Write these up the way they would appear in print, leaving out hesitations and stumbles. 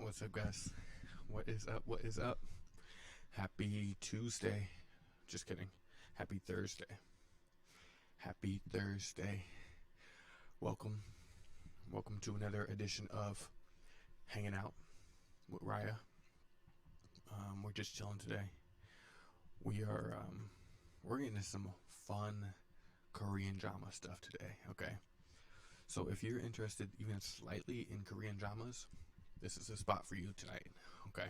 What's up, guys? What is up? What is up? Happy Tuesday. Just kidding. Happy Thursday. Happy Thursday. Welcome. Welcome to another edition of Hanging Out with Raya. We're just chilling today. We're getting into some fun Korean drama stuff today, okay? So if you're interested even slightly in Korean dramas, this is a spot for you tonight, okay?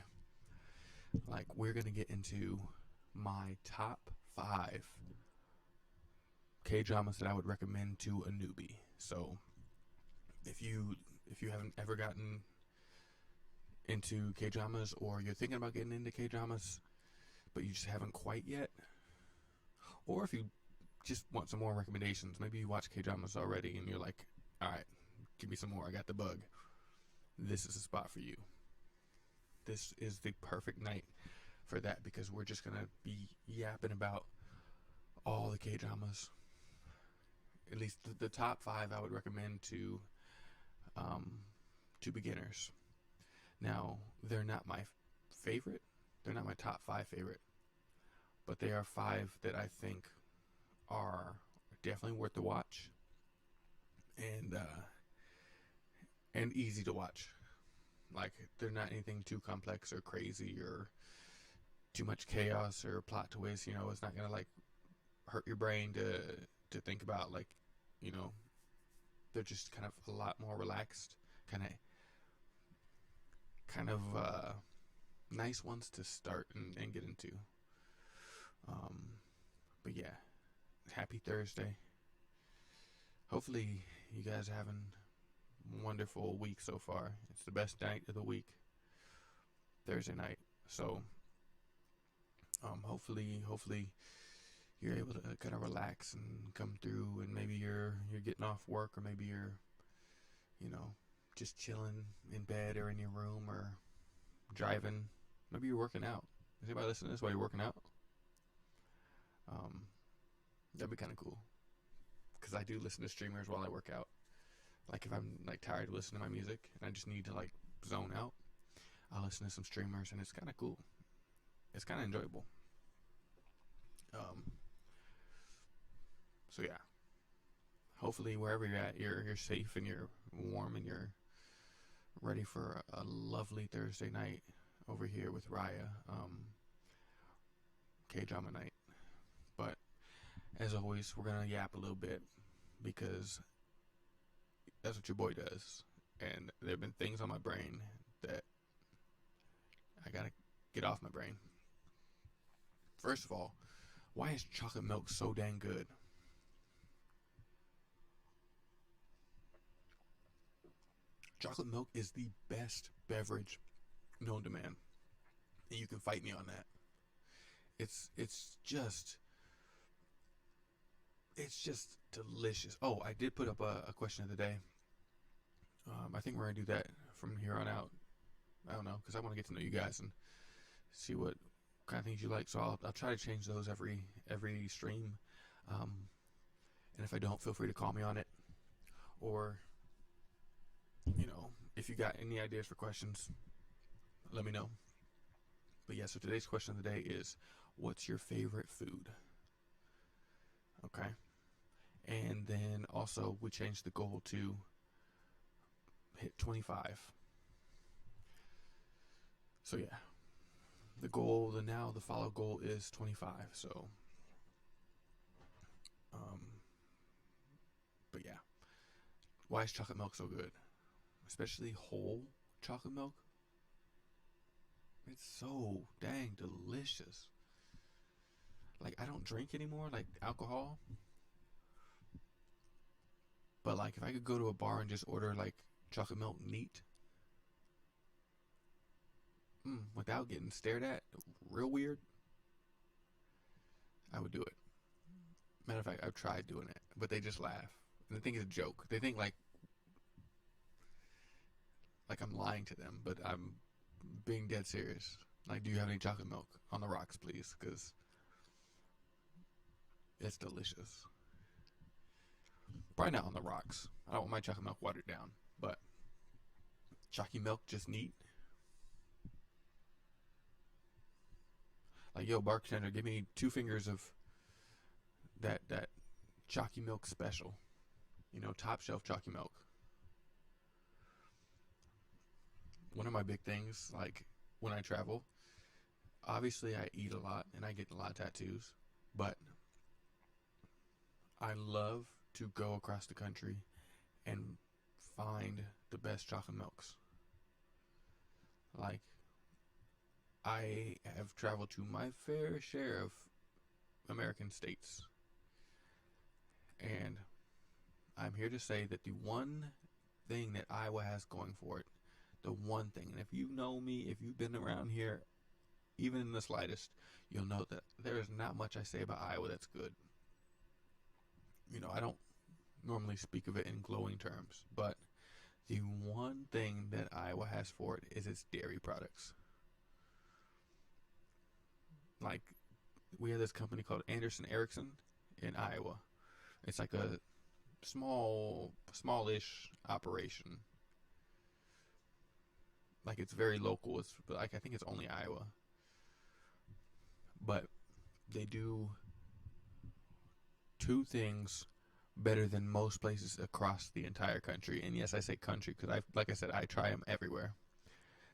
Like, we're gonna get into my top 5 K dramas that I would recommend to a newbie. So if you haven't ever gotten into K dramas, or you're thinking about getting into K dramas but you just haven't quite yet, or if you just want some more recommendations, maybe you watch K dramas already and you're like, all right, give me some more, I got the bug. This is a spot for you. This is the perfect night for that, because we're just gonna be yapping about all the K dramas. At least the top 5 I would recommend um, to beginners. Now, they're not my favorite. They're not my top 5 favorite, but they are 5 that I think are definitely worth the watch, and easy to watch. Like, they're not anything too complex or crazy or too much chaos or plot twist. It's not gonna like hurt your brain to think about. Like, you know, they're just kind of a lot more relaxed, kind of nice ones to start and get into. Um, but yeah, happy Thursday. Hopefully, you guys are having a wonderful week so far. It's the best night of the week, Thursday night. So, hopefully you're able to kind of relax and come through, and maybe you're getting off work, or maybe you're, you know, just chilling in bed or in your room or driving. Maybe you're working out. Is anybody listening to this while you're working out? Um, that'd be kind of cool, because I do listen to streamers while I work out. Like, if I'm like tired of listening to my music and I just need to like zone out, I'll listen to some streamers, and it's kind of cool. It's kind of enjoyable. Um, so yeah, hopefully wherever you're at, you're safe and you're warm and you're ready for a lovely Thursday night over here with Raya. K drama night. But as always, we're gonna yap a little bit, because that's what your boy does. And there have been things on my brain that I gotta get off my brain. First of all, why is chocolate milk so dang good? Chocolate milk is the best beverage known to man. And you can fight me on that. It's just delicious. Oh, I did put up a question of the day. I think we're gonna do that from here on out. I don't know, because I want to get to know you guys and see what kind of things you like. So I'll try to change those every stream. Um, and if I don't, feel free to call me on it, or if you got any ideas for questions, let me know. But yeah, so today's question of the day is, what's your favorite food? Okay. And then also, we changed the goal to hit 25. So yeah, the follow goal is 25. So, but yeah, why is chocolate milk so good? Especially whole chocolate milk. It's so dang delicious. Like, I don't drink anymore, like alcohol. But like, if I could go to a bar and just order like chocolate milk neat, without getting stared at real weird, I would do it. Matter of fact, I've tried doing it, but they just laugh. And they think it's a joke. They think like I'm lying to them, but I'm being dead serious. Like, do you have any chocolate milk on the rocks, please? Because it's delicious. Probably not on the rocks. I don't want my chocolate milk watered down, but chalky milk just neat. Like, yo, bartender, give me 2 fingers of that chalky milk special. Top shelf chalky milk. One of my big things, like when I travel, obviously I eat a lot and I get a lot of tattoos, but I love to go across the country and find the best chocolate milks. Like, I have traveled to my fair share of American states, and I'm here to say that the one thing that Iowa has going for it, the one thing, and if you know me, if you've been around here, even in the slightest, you'll know that there is not much I say about Iowa that's good. I don't normally speak of it in glowing terms, but the one thing that Iowa has for it is its dairy products. Like, we have this company called Anderson Erickson in Iowa. It's like a smallish operation. Like, it's very local. It's like, I think it's only Iowa. But they do 2 things better than most places across the entire country. And yes, I say country because, like I said, I try them everywhere.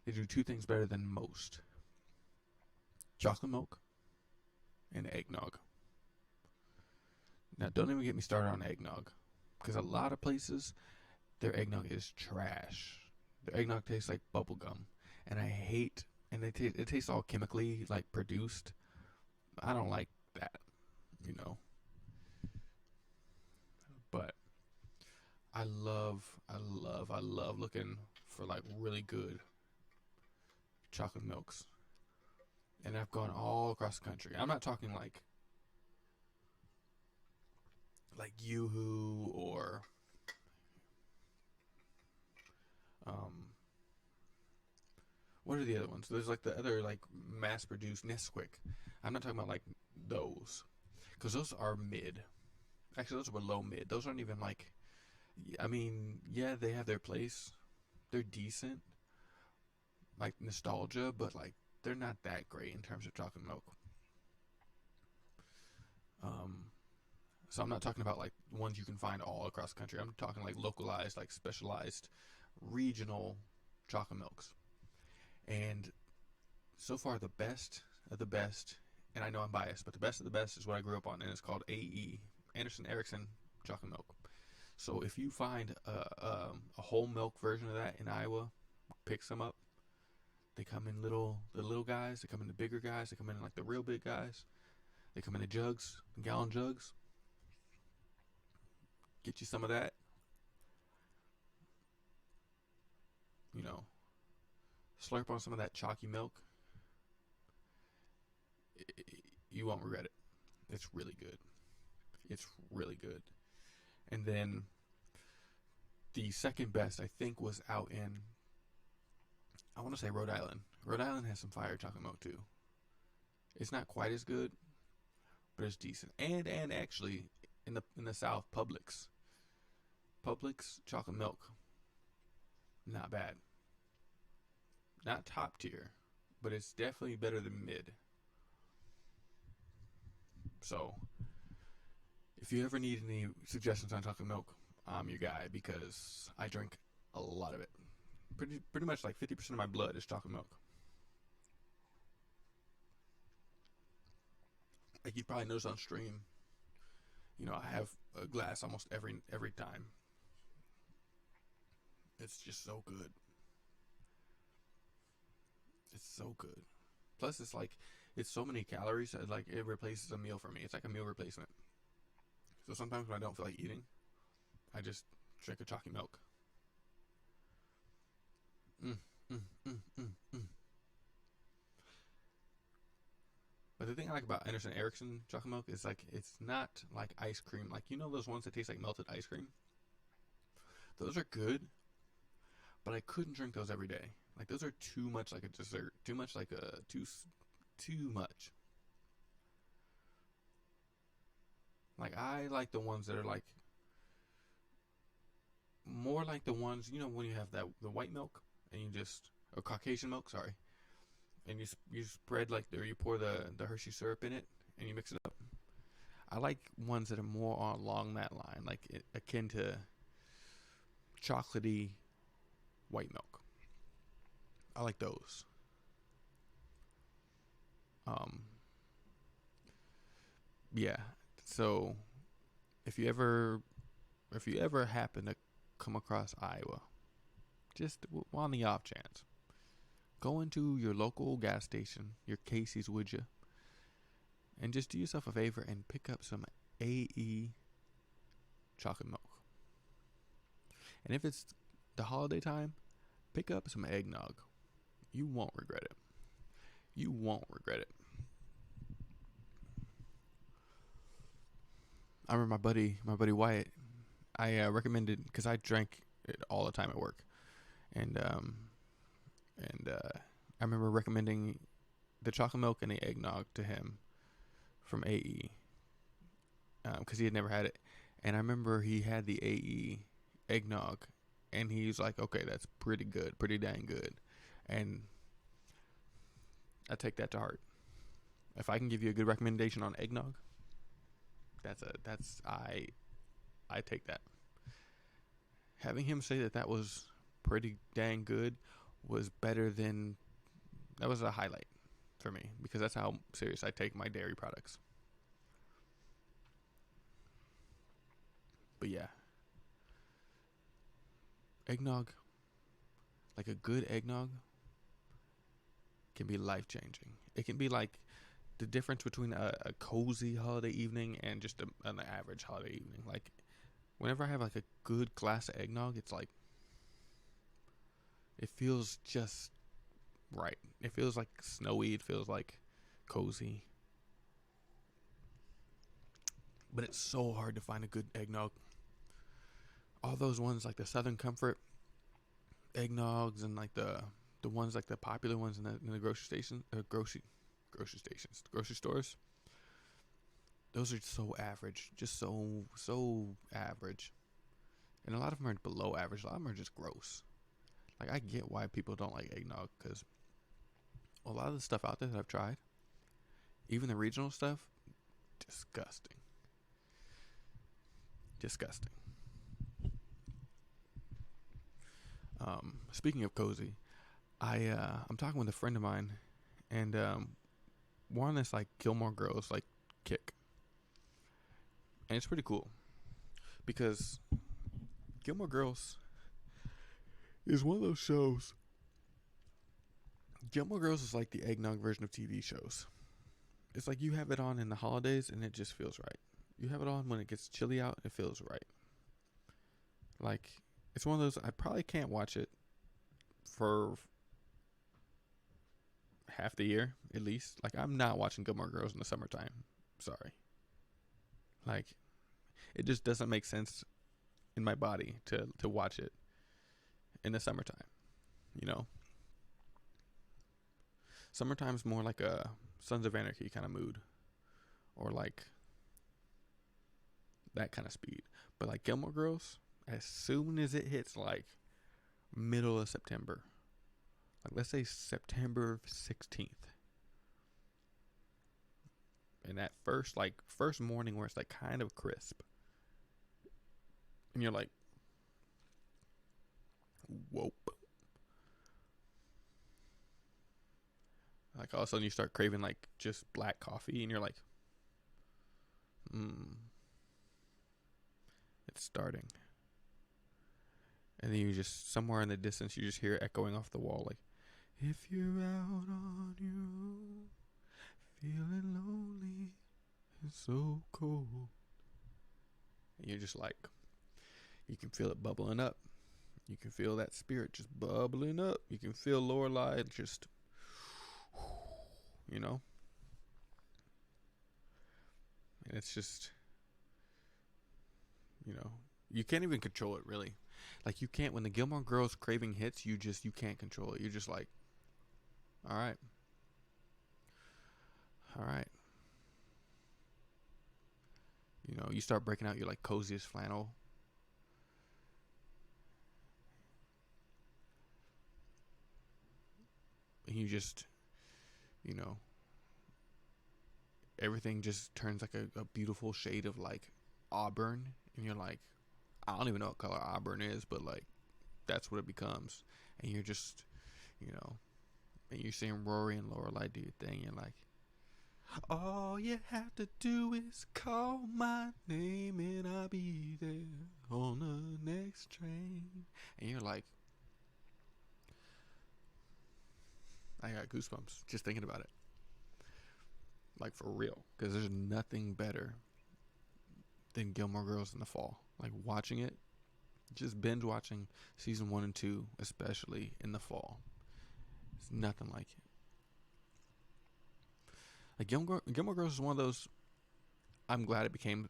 They do 2 things better than most: chocolate milk and eggnog. Now, don't even get me started on eggnog, because a lot of places, their eggnog is trash. Their eggnog tastes like bubble gum, and I hate. And it tastes all chemically like produced. I don't like that, But I love looking for like really good chocolate milks. And I've gone all across the country. I'm not talking like Yoo-Hoo or what are the other ones? There's like the other like mass-produced Nesquik. I'm not talking about like those, because those are mid. Actually, those were low mid. Those aren't even like. I mean, yeah, they have their place. They're decent, like nostalgia, but like they're not that great in terms of chocolate milk. So I'm not talking about like ones you can find all across the country. I'm talking like localized, like specialized, regional chocolate milks. And so far, the best of the best, and I know I'm biased, but the best of the best is what I grew up on, and it's called AE, Anderson Erickson chocolate milk. So if you find a whole milk version of that in Iowa, pick some up. They come in the little guys. They come in the bigger guys. They come in like the real big guys. They come in the jugs, gallon jugs. Get you some of that. Slurp on some of that chalky milk. You won't regret it. It's really good. It's really good. And then the second best, I think, was out in, I want to say, Rhode Island. Rhode Island has some fire chocolate milk too. It's not quite as good, but it's decent. And actually, in the South, Publix chocolate milk, not bad. Not top tier, but it's definitely better than mid. So, if you ever need any suggestions on chocolate milk, I'm your guy, because I drink a lot of it. Pretty much like 50% of my blood is chocolate milk. Like you probably noticed on stream, I have a glass almost every time. It's just so good. It's so good. Plus, it's so many calories that like it replaces a meal for me. It's like a meal replacement. So sometimes when I don't feel like eating, I just drink a chalky milk. Mm, mm, mm, mm, mm. But the thing I like about Anderson Erickson chocolate milk is like it's not like ice cream. Like those ones that taste like melted ice cream. Those are good, but I couldn't drink those every day. Like those are too much like a dessert. Too much like a too much. Like I like the ones that are like more like the ones when you have the white milk and you just or Caucasian milk, sorry, and you spread like or you pour the Hershey syrup in it and you mix it up. I like ones that are more along that line, like akin to chocolatey white milk. I like those. Um, yeah. So if you ever happen to come across Iowa, just on the off chance, go into your local gas station, your Casey's, would you? And just do yourself a favor and pick up some AE chocolate milk. And if it's the holiday time, pick up some eggnog. You won't regret it. You won't regret it. I remember my buddy Wyatt. I recommended, because I drank it all the time at work, and I remember recommending the chocolate milk and the eggnog to him from AE, because he had never had it, and I remember he had the AE eggnog, and he was like, "Okay, that's pretty good, pretty dang good," and I take that to heart. If I can give you a good recommendation on eggnog, I take that. Having him say that was pretty dang good was better than, that was a highlight for me, because that's how serious I take my dairy products. But yeah, eggnog, like a good eggnog, can be life changing. It can be like the difference between a cozy holiday evening and just an average holiday evening. Like, whenever I have like a good glass of eggnog, it's like, it feels just right. It feels like snowy. It feels like cozy. But it's so hard to find a good eggnog. All those ones, like the Southern Comfort eggnogs, and like the ones, like the popular ones in the grocery stores, those are so average, just so average. And a lot of them are below average. A lot of them are just gross. Like, I get why people don't like eggnog, because a lot of the stuff out there that I've tried, even the regional stuff, disgusting. Speaking of cozy, I'm talking with a friend of mine, and we're on this like Gilmore Girls like kick, and it's pretty cool because Gilmore Girls is one of those shows. Gilmore Girls is like the eggnog version of TV shows. It's like you have it on in the holidays and it just feels right. You have it on when it gets chilly out, it feels right. Like, it's one of those, I probably can't watch it for half the year, at least. Like, I'm not watching Gilmore Girls in the summertime. Sorry. Like, it just doesn't make sense in my body to watch it in the summertime. You know? Summertime's more like a Sons of Anarchy kind of mood. Or like that kind of speed. But like Gilmore Girls, as soon as it hits like middle of September, like let's say September 16th, and that first morning where it's like kind of crisp, and you're like, whoa. Like, all of a sudden you start craving like just black coffee, and you're like, it's starting. And then you just, somewhere in the distance, you just hear it echoing off the wall, like, if you're out on your own, feeling lonely and so cold. And you're just like, you can feel it bubbling up. You can feel that spirit just bubbling up. You can feel Lorelai just, you know? And it's just, you know, you can't even control it, really. Like, you can't, when the Gilmore Girls craving hits, you can't control it. You're just like, all right. You know, you start breaking out your like coziest flannel. And you just, you know, everything just turns like a beautiful shade of like auburn, and you're like, I don't even know what color auburn is, but like that's what it becomes, and you're just, you know, and you're seeing Rory and Lorelai do your thing. You're like, all you have to do is call my name and I'll be there on the next train. And you're like, I got goosebumps just thinking about it. Like for real. Because there's nothing better than Gilmore Girls in the fall. Like watching it, just binge watching season 1 and 2, especially in the fall. It's nothing like it. Like Gilmore Girls is one of those. I'm glad it became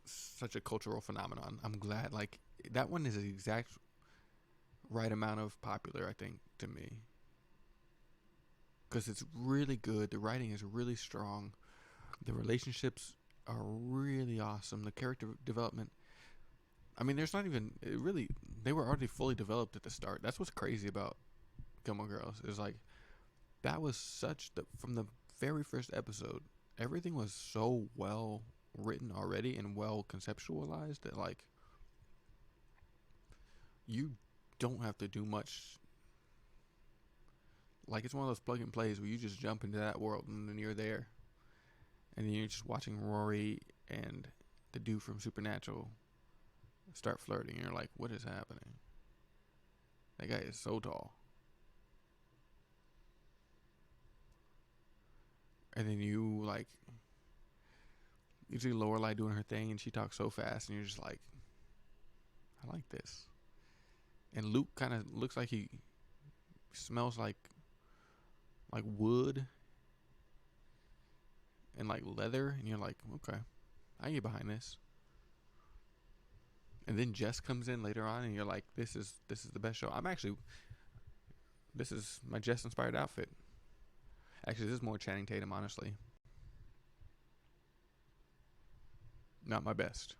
such a cultural phenomenon. I'm glad, like, that one is the exact right amount of popular, I think, to me. Because it's really good. The writing is really strong. The relationships are really awesome. The character development. I mean, there's not even, it really, they were already fully developed at the start. That's what's crazy about Gilmore Girls. Is like, that was from the very first episode, everything was so well written already and well conceptualized that like you don't have to do much. Like, it's one of those plug and plays where you just jump into that world and then you're there, and then you're just watching Rory and the dude from Supernatural start flirting. You're like, what is happening? That guy is so tall. And then you see Lorelai doing her thing, and she talks so fast, and you're just like, I like this. And Luke kind of looks like he smells like wood and like leather, and you're like, okay, I can get behind this. And then Jess comes in later on, and you're like, this is the best show. This is my Jess inspired outfit. Actually, this is more Channing Tatum, honestly. Not my best.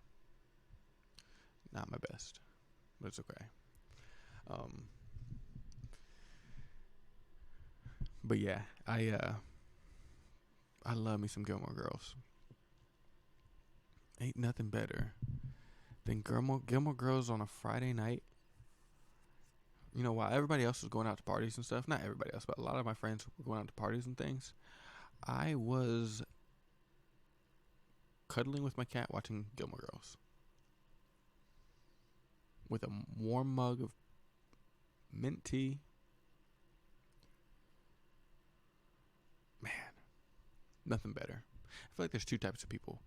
Not my best. But it's okay. But yeah, I love me some Gilmore Girls. Ain't nothing better than Gilmore Girls on a Friday night. You know, while everybody else was going out to parties and stuff, not everybody else, but a lot of my friends were going out to parties and things, I was cuddling with my cat watching Gilmore Girls with a warm mug of mint tea. Man, nothing better. I feel like there's two types of people.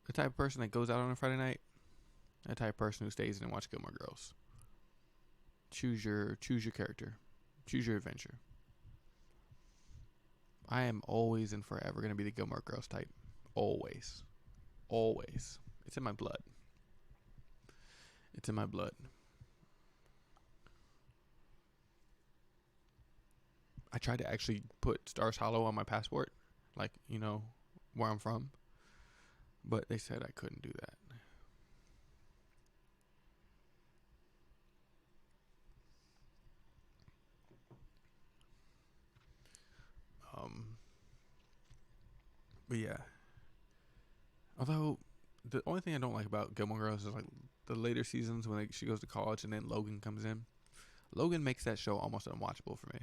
The type of person that goes out on a Friday night, and the type of person who stays in and watches Gilmore Girls. Choose your character. Choose your adventure. I am always and forever going to be the Gilmore Girls type. Always. Always. It's in my blood. It's in my blood. I tried to actually put Stars Hollow on my passport, like, you know, where I'm from, but they said I couldn't do that. But yeah. Although, the only thing I don't like about Gilmore Girls is like the later seasons when she goes to college and then Logan comes in. Logan makes that show almost unwatchable for me.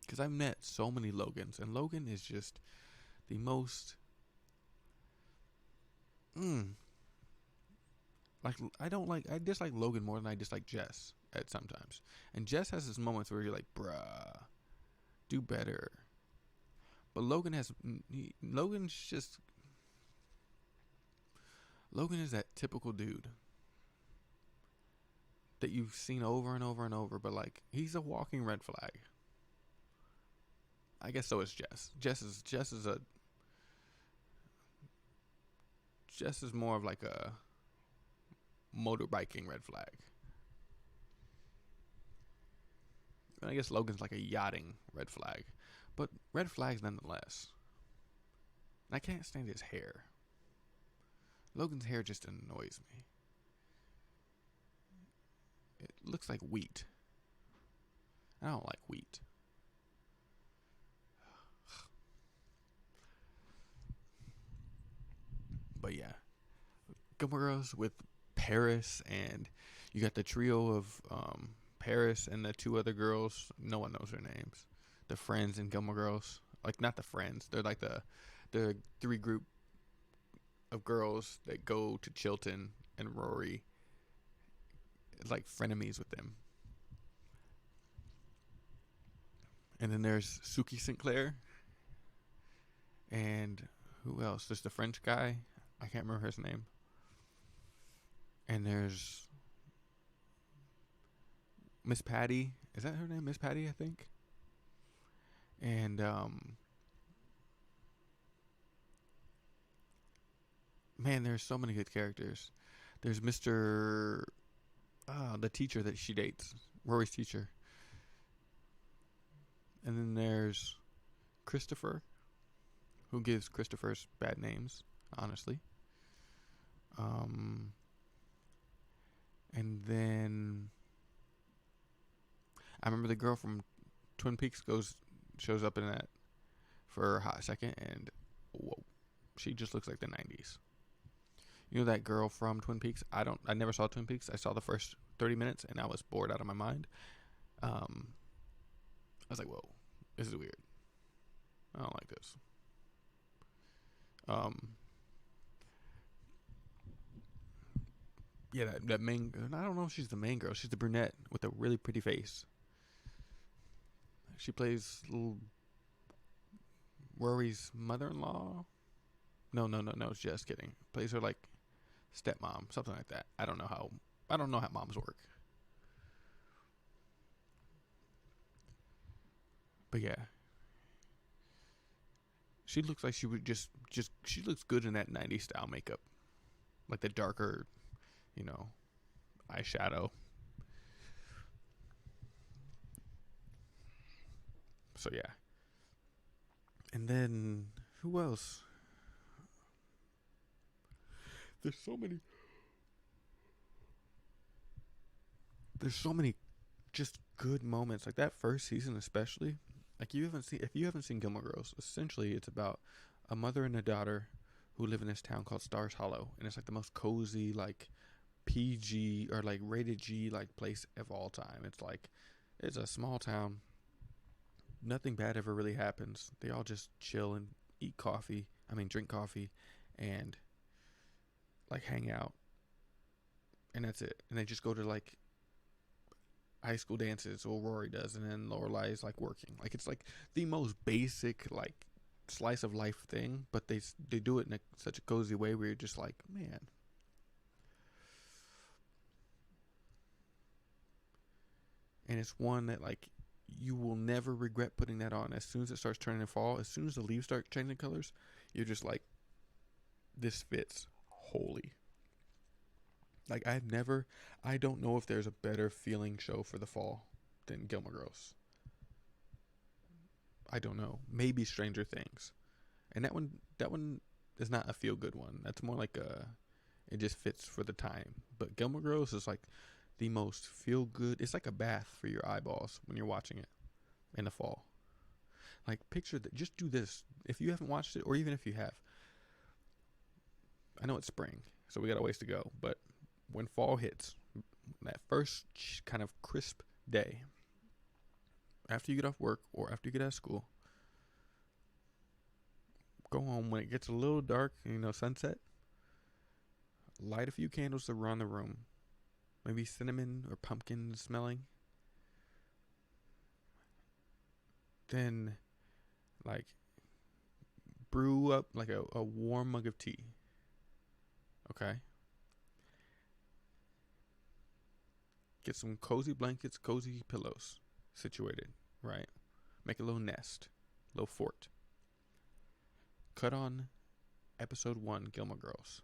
Because I've met so many Logans, and Logan is just the most... I dislike Logan more than I dislike Jess at sometimes. And Jess has his moments where you're like, bruh, do better. But Logan is that typical dude that you've seen over and over and over, but like, he's a walking red flag. I guess so is Jess. Jess is more of like a motorbiking red flag. And I guess Logan's like a yachting red flag. But red flags nonetheless. And I can't stand his hair. Logan's hair just annoys me. It looks like wheat. I don't like wheat. Gilmore Girls with Paris, and you got the trio of Paris and the two other girls. No one knows their names. The friends in Gilmore Girls, like not the friends. They're like the three group of girls that go to Chilton, and Rory is like frenemies with them. And then there's Suki Sinclair, and who else? There's the French guy. I can't remember his name. And there's Miss Patty. Is that her name? Miss Patty, I think. And man, there's so many good characters. There's Mr. The teacher that she dates, Rory's teacher. And then there's Christopher, who gives Christopher's bad names, honestly. And then I remember the girl from Twin Peaks shows up in that for a hot second, and whoa, she just looks like the 90s. You know that girl from Twin Peaks? I never saw Twin Peaks. I saw the first 30 minutes, and I was bored out of my mind. I was like, whoa, this is weird. I don't like this. Yeah, that main, I don't know if she's the main girl. She's the brunette with a really pretty face. She plays little Rory's mother-in-law. No, just kidding. Plays her like stepmom, something like that. I don't know how moms work. But yeah. She looks like she would just she looks good in that 90s style makeup. Like the darker, eyeshadow. So yeah. And then who else? There's so many just good moments. Like that first season especially. Like if you haven't seen Gilmore Girls, essentially it's about a mother and a daughter who live in this town called Stars Hollow, and it's like the most cozy, like PG or like rated G like place of all time. It's a small town. Nothing bad ever really happens. They all just chill and drink coffee and like hang out. And that's it. And they just go to like high school dances, or Rory does, and then Lorelai is like working. Like it's like the most basic like slice of life thing, but they do it in such a cozy way where you're just like, man. And it's one that like you will never regret putting that on. As soon as it starts turning to fall, as soon as the leaves start changing colors, you're just like, this fits wholly. Like I don't know if there's a better feeling show for the fall than Gilmore Girls. I don't know. Maybe Stranger Things. And that one is not a feel good one. That's more like it just fits for the time. But Gilmore Girls is like the most feel good. It's like a bath for your eyeballs when you're watching it in the fall. Like picture that. Just do this. If you haven't watched it, or even if you have. I know it's spring, so we got a ways to go. But when fall hits, that first kind of crisp day, after you get off work or after you get out of school, go home when it gets a little dark, sunset, light a few candles around the room, maybe cinnamon or pumpkin smelling. Then, like, brew up like a warm mug of tea. Okay? Get some cozy blankets, cozy pillows situated, right? Make a little nest, a little fort. Cut on episode 1, Gilmore Girls.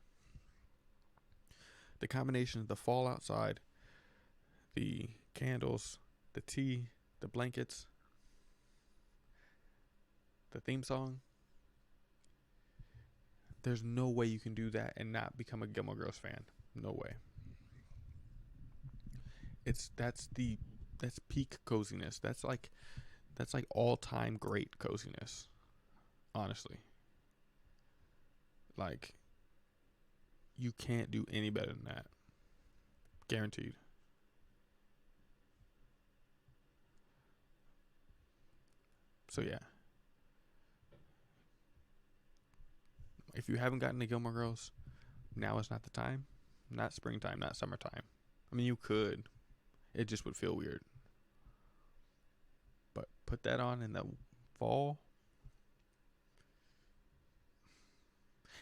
The combination of the fall outside, the candles, the tea, the blankets, the theme song. There's no way you can do that and not become a Gilmore Girls fan. No way. That's peak coziness. That's like all-time great coziness. Honestly. Like You can't do any better than that. Guaranteed. So yeah. If you haven't gotten to Gilmore Girls, now is not the time. Not springtime, not summertime. I mean, you could. It just would feel weird. But put that on in the fall.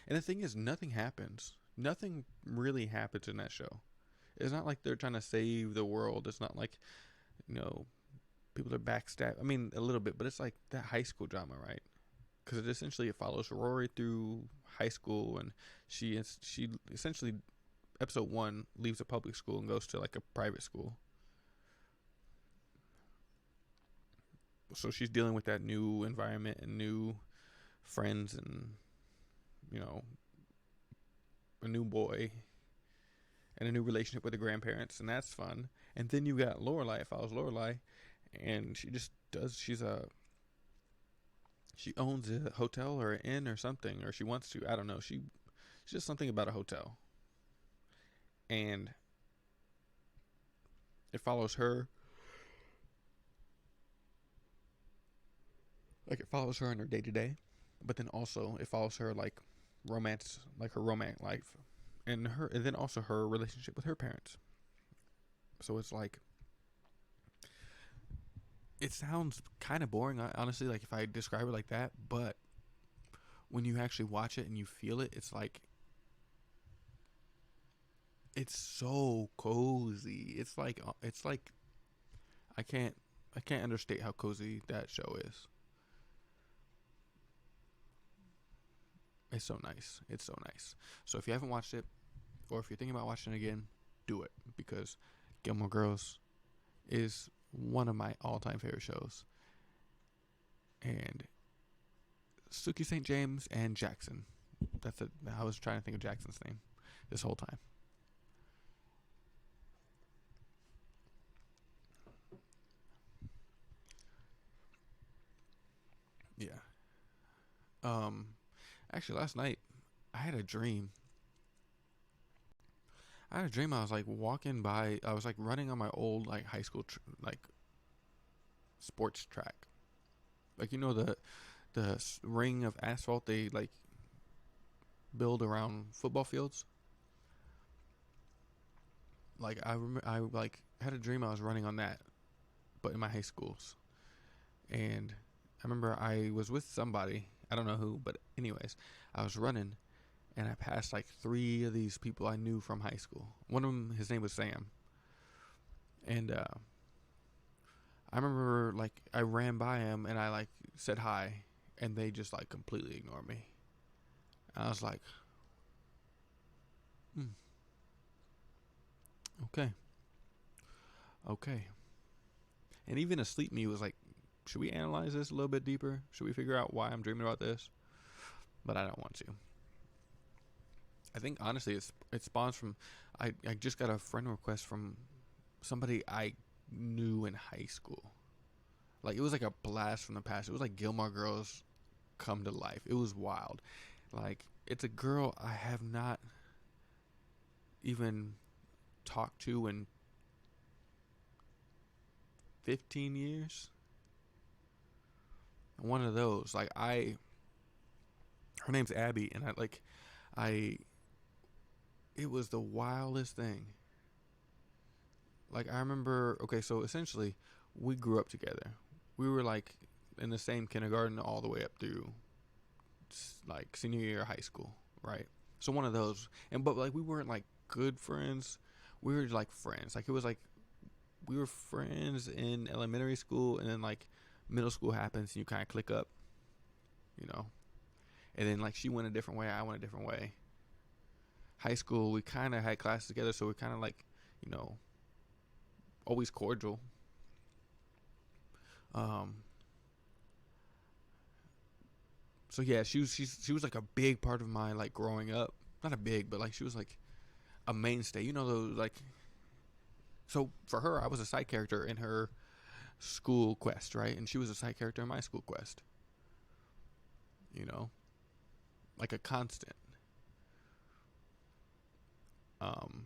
And the thing is, nothing happens. Nothing really happens in that show. It's not like they're trying to save the world. It's not like, people are backstab. I mean, a little bit, but it's like that high school drama, right? Because it follows Rory through high school, and she essentially, episode 1, leaves a public school and goes to like a private school. So she's dealing with that new environment and new friends and, a new boy and a new relationship with the grandparents, and that's fun. And then you got Lorelai. It follows Lorelai, and she just does. She owns a hotel or an inn or something, or she wants to. I don't know. She's just something about a hotel, and it follows her. Like, it follows her in her day to day, but then also it follows her like romance, like her romantic life, and then also her relationship with her parents. So it's like, it sounds kind of boring, honestly, like if I describe it like that, but when you actually watch it and you feel it, it's like, it's so cozy. It's like I can't understate how cozy that show is. It's so nice. It's so nice. So if you haven't watched it, or if you're thinking about watching it again, do it, because Gilmore Girls is one of my all-time favorite shows. And Suki St. James and Jackson. That's it. I was trying to think of Jackson's name this whole time. Yeah. Actually, last night I had a dream. I was like walking by. I was like running on my old like high school like sports track. Like, the ring of asphalt they like build around football fields. Like, I like had a dream I was running on that, but in my high schools. And I remember I was with somebody. I don't know who, but anyways, I was running, and I passed like 3 of these people I knew from high school. One of them, his name was Sam. And I remember like I ran by him and I like said hi, and they just like completely ignored me. And I was like, okay. And even asleep me was like, should we analyze this a little bit deeper? Should we figure out why I'm dreaming about this? But I don't want to. I think honestly it spawns from, I just got a friend request from somebody I knew in high school. Like, it was like a blast from the past. It was like Gilmore Girls come to life. It was wild. Like, it's a girl I have not even talked to in 15 years. One of those. Like, her name's Abby, and it was the wildest thing. Like, I remember, okay, so essentially, we grew up together. We were like in the same kindergarten all the way up through like senior year of high school, right? So one of those, but like we weren't like good friends. We were like friends. Like, it was like we were friends in elementary school, and then like middle school happens and you kind of click up, and then like she went a different way, I went a different way. High school, we kind of had classes together, so we're kind of like, always cordial. So yeah, she was like a big part of my like growing up. Not a big, but like she was like a mainstay. Those like. So for her, I was a side character in her school quest, right? And she was a side character in my school quest. Like a constant. Um,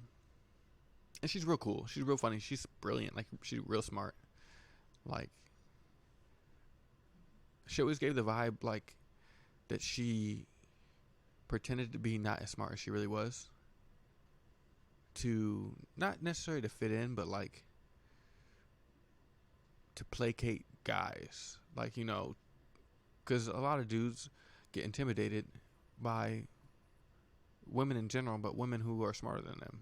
and she's real cool. She's real funny. She's brilliant. Like, she's real smart. Like, she always gave the vibe, like, that she pretended to be not as smart as she really was. To, not necessarily to fit in, but, like, to placate guys. Like, you know, because a lot of dudes get intimidated by women in general, but women who are smarter than them.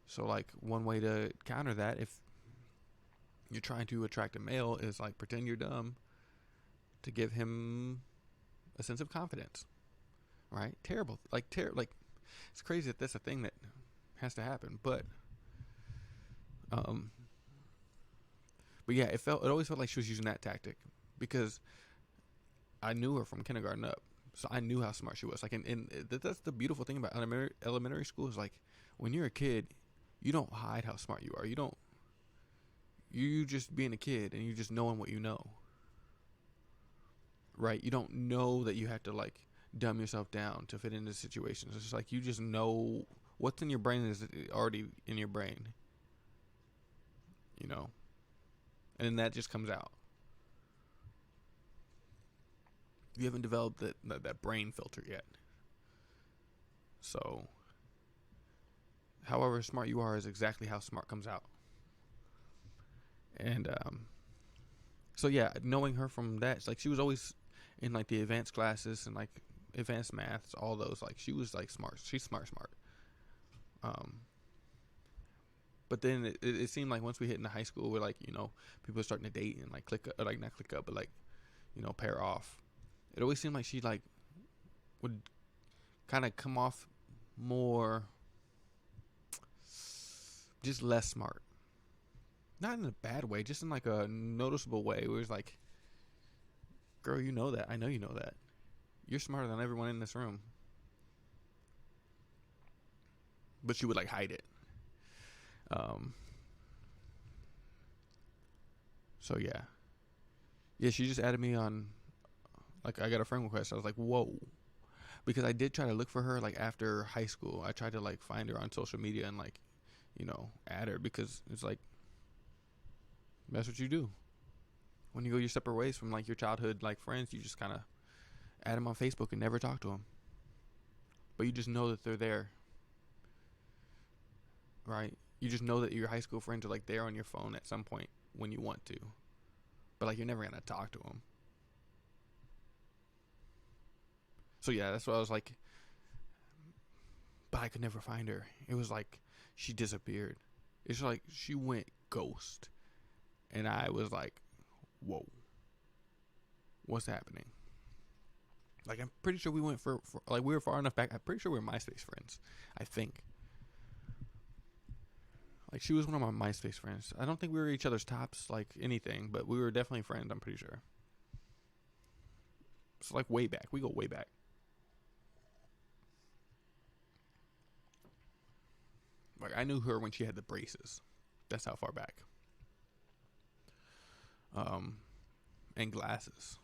So, like, one way to counter that, if you're trying to attract a male, is, like, pretend you're dumb to give him a sense of confidence. Right? Terrible. Like, it's crazy that that's a thing that has to happen. But yeah, it always felt like she was using that tactic, because I knew her from kindergarten up. So I knew how smart she was. Like, and that's the beautiful thing about elementary school, is, like, when you're a kid, you don't hide how smart you are. You just being a kid, and you just knowing what you know. Right? You don't know that you have to, like, dumb yourself down to fit into situations. It's just like, you just know what's in your brain is already in your brain. You know? And then that just comes out. You haven't developed that brain filter yet. So, however smart you are is exactly how smart comes out. And so yeah, knowing her from that, it's like she was always in, like, the advanced classes and, like, advanced maths, all those. Like, she was, like, smart. She's smart. But then it seemed like once we hit into high school, we're like, you know, people are starting to date and, like, click, or, like, not click up, but, like, you know, pair off. It always seemed like she, like, would kind of come off more just less smart. Not in a bad way, just in, like, a noticeable way where it's like, girl, you know that. I know you know that. You're smarter than everyone in this room. But she would, like, hide it. So yeah. Yeah, she just added me on, like, I got a friend request. I was like, whoa. Because I did try to look for her, like, after high school. I tried to, like, find her on social media and, like, you know, add her, because it's like, that's what you do. When you go your separate ways from, like, your childhood, like, friends, you just kind of add them on Facebook and never talk to them. But you just know that they're there. Right? You just know that your high school friends are, like, there on your phone at some point when you want to. But, like, you're never going to talk to them. So, yeah, that's what I was like. But I could never find her. It was like she disappeared. It's like she went ghost. And I was like, whoa. What's happening? Like, I'm pretty sure we went for like, we were far enough back. I'm pretty sure we were MySpace friends. I think. Like, she was one of my MySpace friends. I don't think we were each other's tops, like, anything. But we were definitely friends, I'm pretty sure. It's like way back. We go way back. Like, I knew her when she had the braces. That's how far back. And glasses.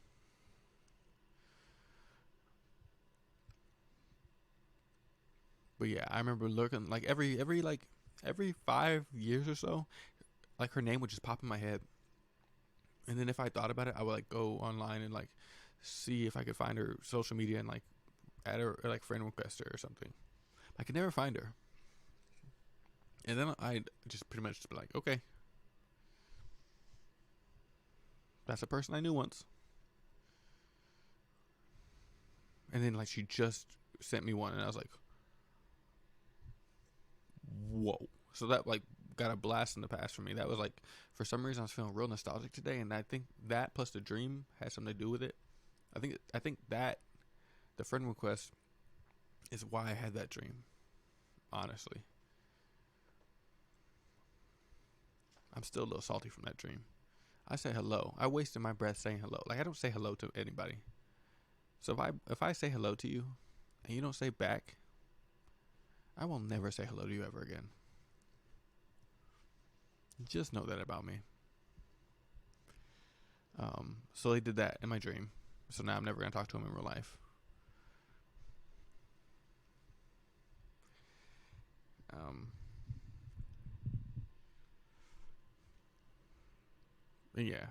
But yeah, I remember looking, like, every 5 years or so, like, her name would just pop in my head. And then if I thought about it, I would, like, go online and, like, see if I could find her social media and, like, add her, or, like, friend request her or something. I could never find her. And then I'd just pretty much just be like, okay, that's a person I knew once. And then, like, she just sent me one, and I was like, whoa. So that, like, got a blast in the past for me. That was, like, for some reason I was feeling real nostalgic today, and I think that plus the dream has something to do with it. I think that the friend request is why I had that dream. Honestly, I'm still a little salty from that dream. I say hello. I wasted my breath saying hello. Like, I don't say hello to anybody. So if I say hello to you and you don't say back, I will never say hello to you ever again. Just know that about me. So they did that in my dream. So now I'm never going to talk to him in real life. Yeah,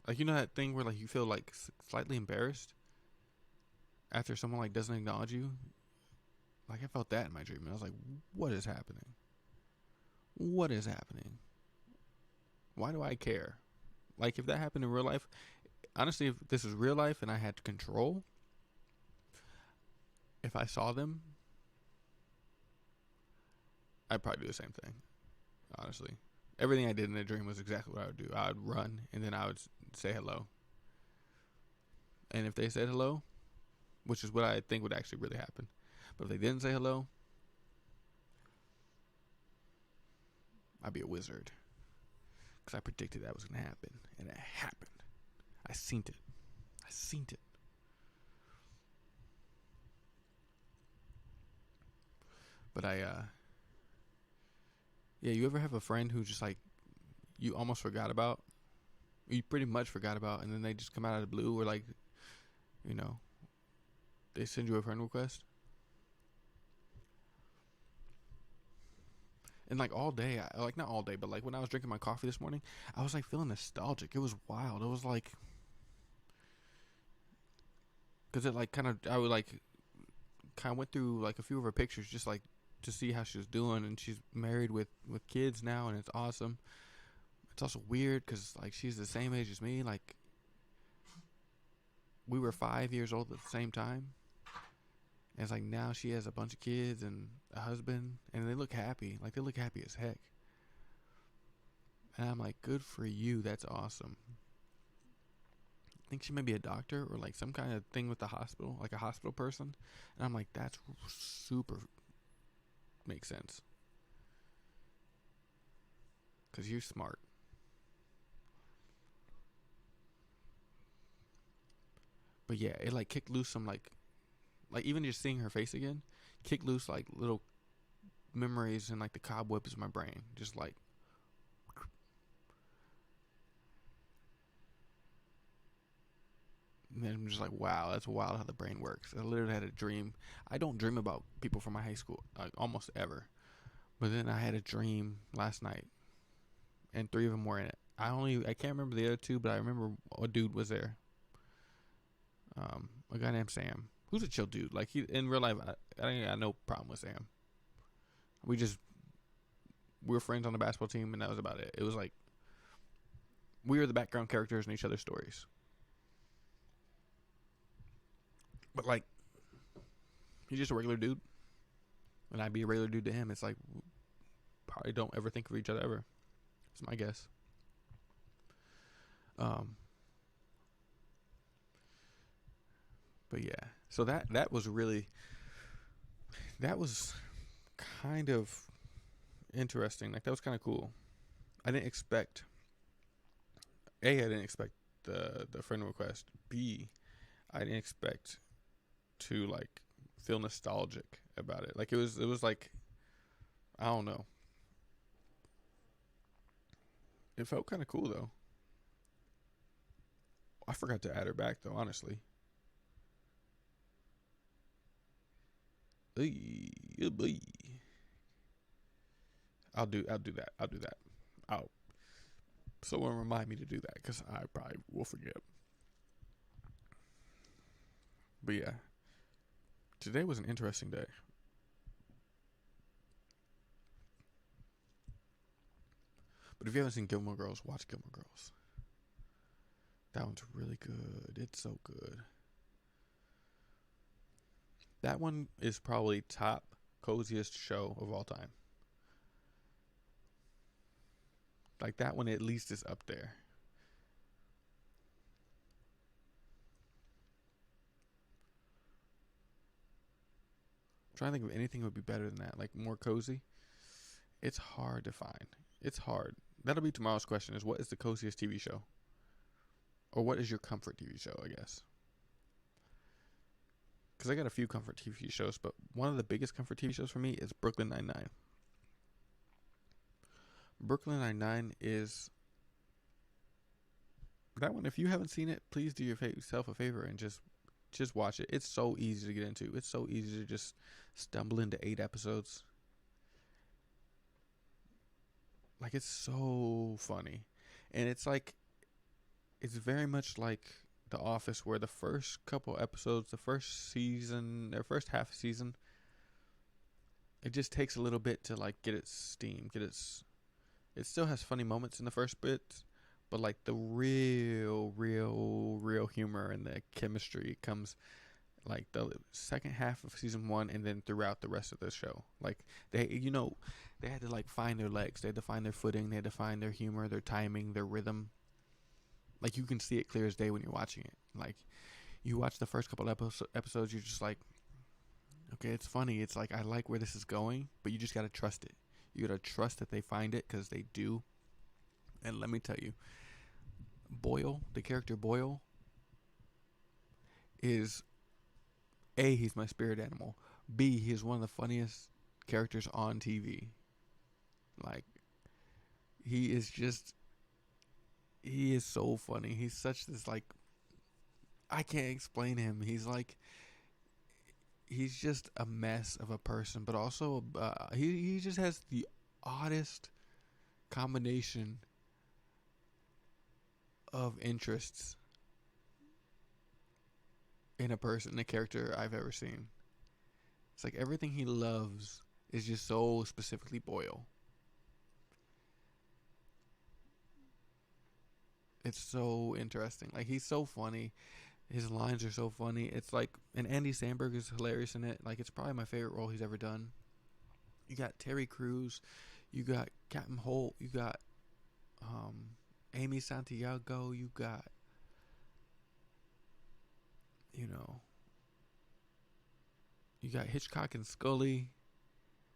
like you know that thing where like you feel like slightly embarrassed after someone like doesn't acknowledge you. Like I felt that in my dream, and I was like, "What is happening? What is happening? Why do I care?" Like if that happened in real life, honestly, if this is real life and I had control, if I saw them, I'd probably do the same thing. Honestly, everything I did in the dream was exactly what I would do. I would run and then I would say hello. And if they said hello, which is what I think would actually really happen, but if they didn't say hello, I'd be a wizard because I predicted that was gonna happen, and it happened. I seen it. I seen it. But yeah. You ever have a friend who just like you almost forgot about, you pretty much forgot about, and then they just come out of the blue, or like, you know, they send you a friend request, and like all day, like not all day, but like when I was drinking my coffee this morning, I was like feeling nostalgic. It was wild. It was like, cause it like kind of, I would like kind of went through like a few of her pictures just like to see how she was doing, and she's married with kids now, and it's awesome. It's also weird because like she's the same age as me. Like we were 5 years old at the same time. And it's like now she has a bunch of kids and a husband, and they look happy. Like they look happy as heck. And I'm like, good for you. That's awesome. I think she may be a doctor or like some kind of thing with the hospital, like a hospital person. And I'm like, that's super makes sense. Because you're smart. But yeah, it like kicked loose some like even just seeing her face again, kicked loose like little memories and like the cobwebs of my brain. Just like, and then I'm just like, wow, that's wild how the brain works. I literally had a dream. I don't dream about people from my high school like almost ever. But then I had a dream last night, and 3 of them were in it. I can't remember the other 2, but I remember a dude was there. A guy named Sam, who's a chill dude. Like he in real life, I ain't got no problem with Sam. We were friends on the basketball team, and that was about it. It was like we were the background characters in each other's stories. But like, he's just a regular dude, and I'd be a regular dude to him. It's like probably don't ever think of each other ever. That's my guess. But yeah, so that was kind of interesting. Like that was kind of cool. I didn't expect. A, I didn't expect the friend request. B, I didn't expect to like feel nostalgic about it. Like it was like, I don't know. It felt kind of cool though. I forgot to add her back though, honestly. Boy. I'll do that. I'll do that. I'll Someone remind me to do that because I probably will forget. But yeah, today was an interesting day. But if you haven't seen Gilmore Girls, watch Gilmore Girls. That one's really good. It's so good. That one is probably top coziest show of all time. Like that one at least is up there. I'm trying to think of anything that would be better than that. Like more cozy. It's hard to find. It's hard. That'll be tomorrow's question is what is the coziest TV show? Or what is your comfort TV show, I guess? Because I got a few comfort TV shows, but one of the biggest comfort TV shows for me is Brooklyn Nine-Nine. Brooklyn Nine-Nine is that one. If you haven't seen it, please do yourself a favor and just watch it. It's so easy to get into. It's so easy to just stumble into 8 episodes. Like, it's so funny. And it's like, it's very much like The Office, where the first couple episodes, the first season, their first half season, it just takes a little bit to like get its steam, get its. It still has funny moments in the first bit, but like the real humor and the chemistry comes like the second half of season one, and then throughout the rest of the show. Like they had to like find their legs, they had to find their footing, they had to find their humor, their timing, their rhythm. Like you can see it clear as day when you're watching it. Like you watch the first couple episodes, you're just like, okay, it's funny. It's like I like where this is going, but you just gotta trust it. You gotta trust that they find it because they do. And let me tell you, Boyle, the character Boyle, is A, he's my spirit animal. B, he's one of the funniest characters on TV. Like, he is so funny. He's such this, like, I can't explain him. He's just a mess of a person, but also, he just has the oddest combination of interests in a character I've ever seen. It's like everything he loves is just so specifically Boyle. It's so interesting. Like, he's so funny. His lines are so funny. It's like, and Andy Samberg is hilarious in it. Like, it's probably my favorite role he's ever done. You got Terry Crews, you got Captain Holt, you got Amy Santiago, you got, you got Hitchcock and Scully,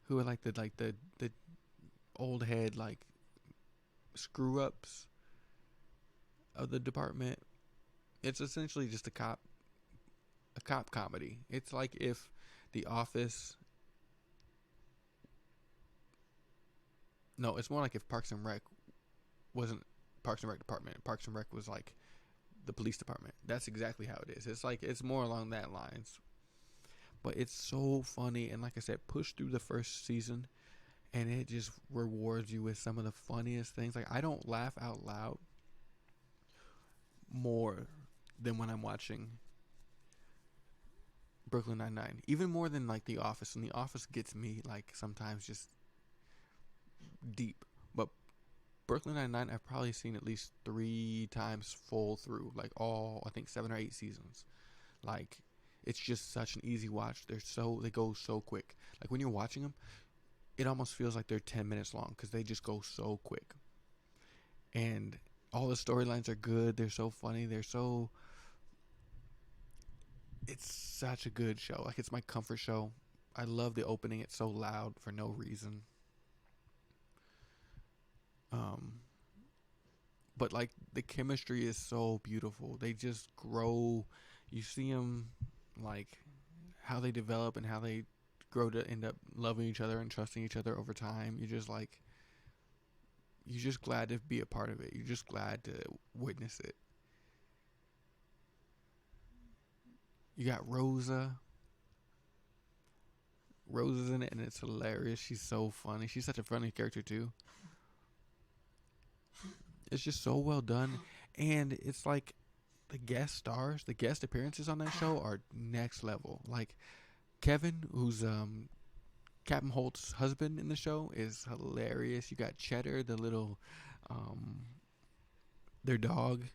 who are like the old head like screw ups of the department. It's essentially just a cop comedy. It's like if The Office. No, it's more like if Parks and Rec wasn't Parks and Rec department. Parks and Rec was like the police department. That's exactly how it is. It's like, it's more along that lines. But it's so funny, and like I said, push through the first season, and it just rewards you with some of the funniest things. Like, I don't laugh out loud more than when I'm watching Brooklyn Nine-Nine. Even more than like The Office. And The Office gets me like sometimes just deep. But Brooklyn Nine-Nine, I've probably seen at least 3 times full through, like all, I think 7 or 8 seasons. Like, it's just such an easy watch. They go so quick. Like, when you're watching them, it almost feels like they're 10 minutes long because they just go so quick. And all the storylines are good. They're so funny. It's such a good show. Like, it's my comfort show. I love the opening. It's so loud for no reason. But like, the chemistry is so beautiful. They just grow. You see them, like, how they develop and how they grow to end up loving each other and trusting each other over time. You're just glad to be a part of it. You're just glad to witness it. You got Rosa. Rosa's in it, and it's hilarious. She's so funny. She's such a funny character too. It's just so well done, and it's like the guest appearances on that show are next level. Like, Kevin, who's Captain Holt's husband in the show, is hilarious. You got Cheddar, the little their dog,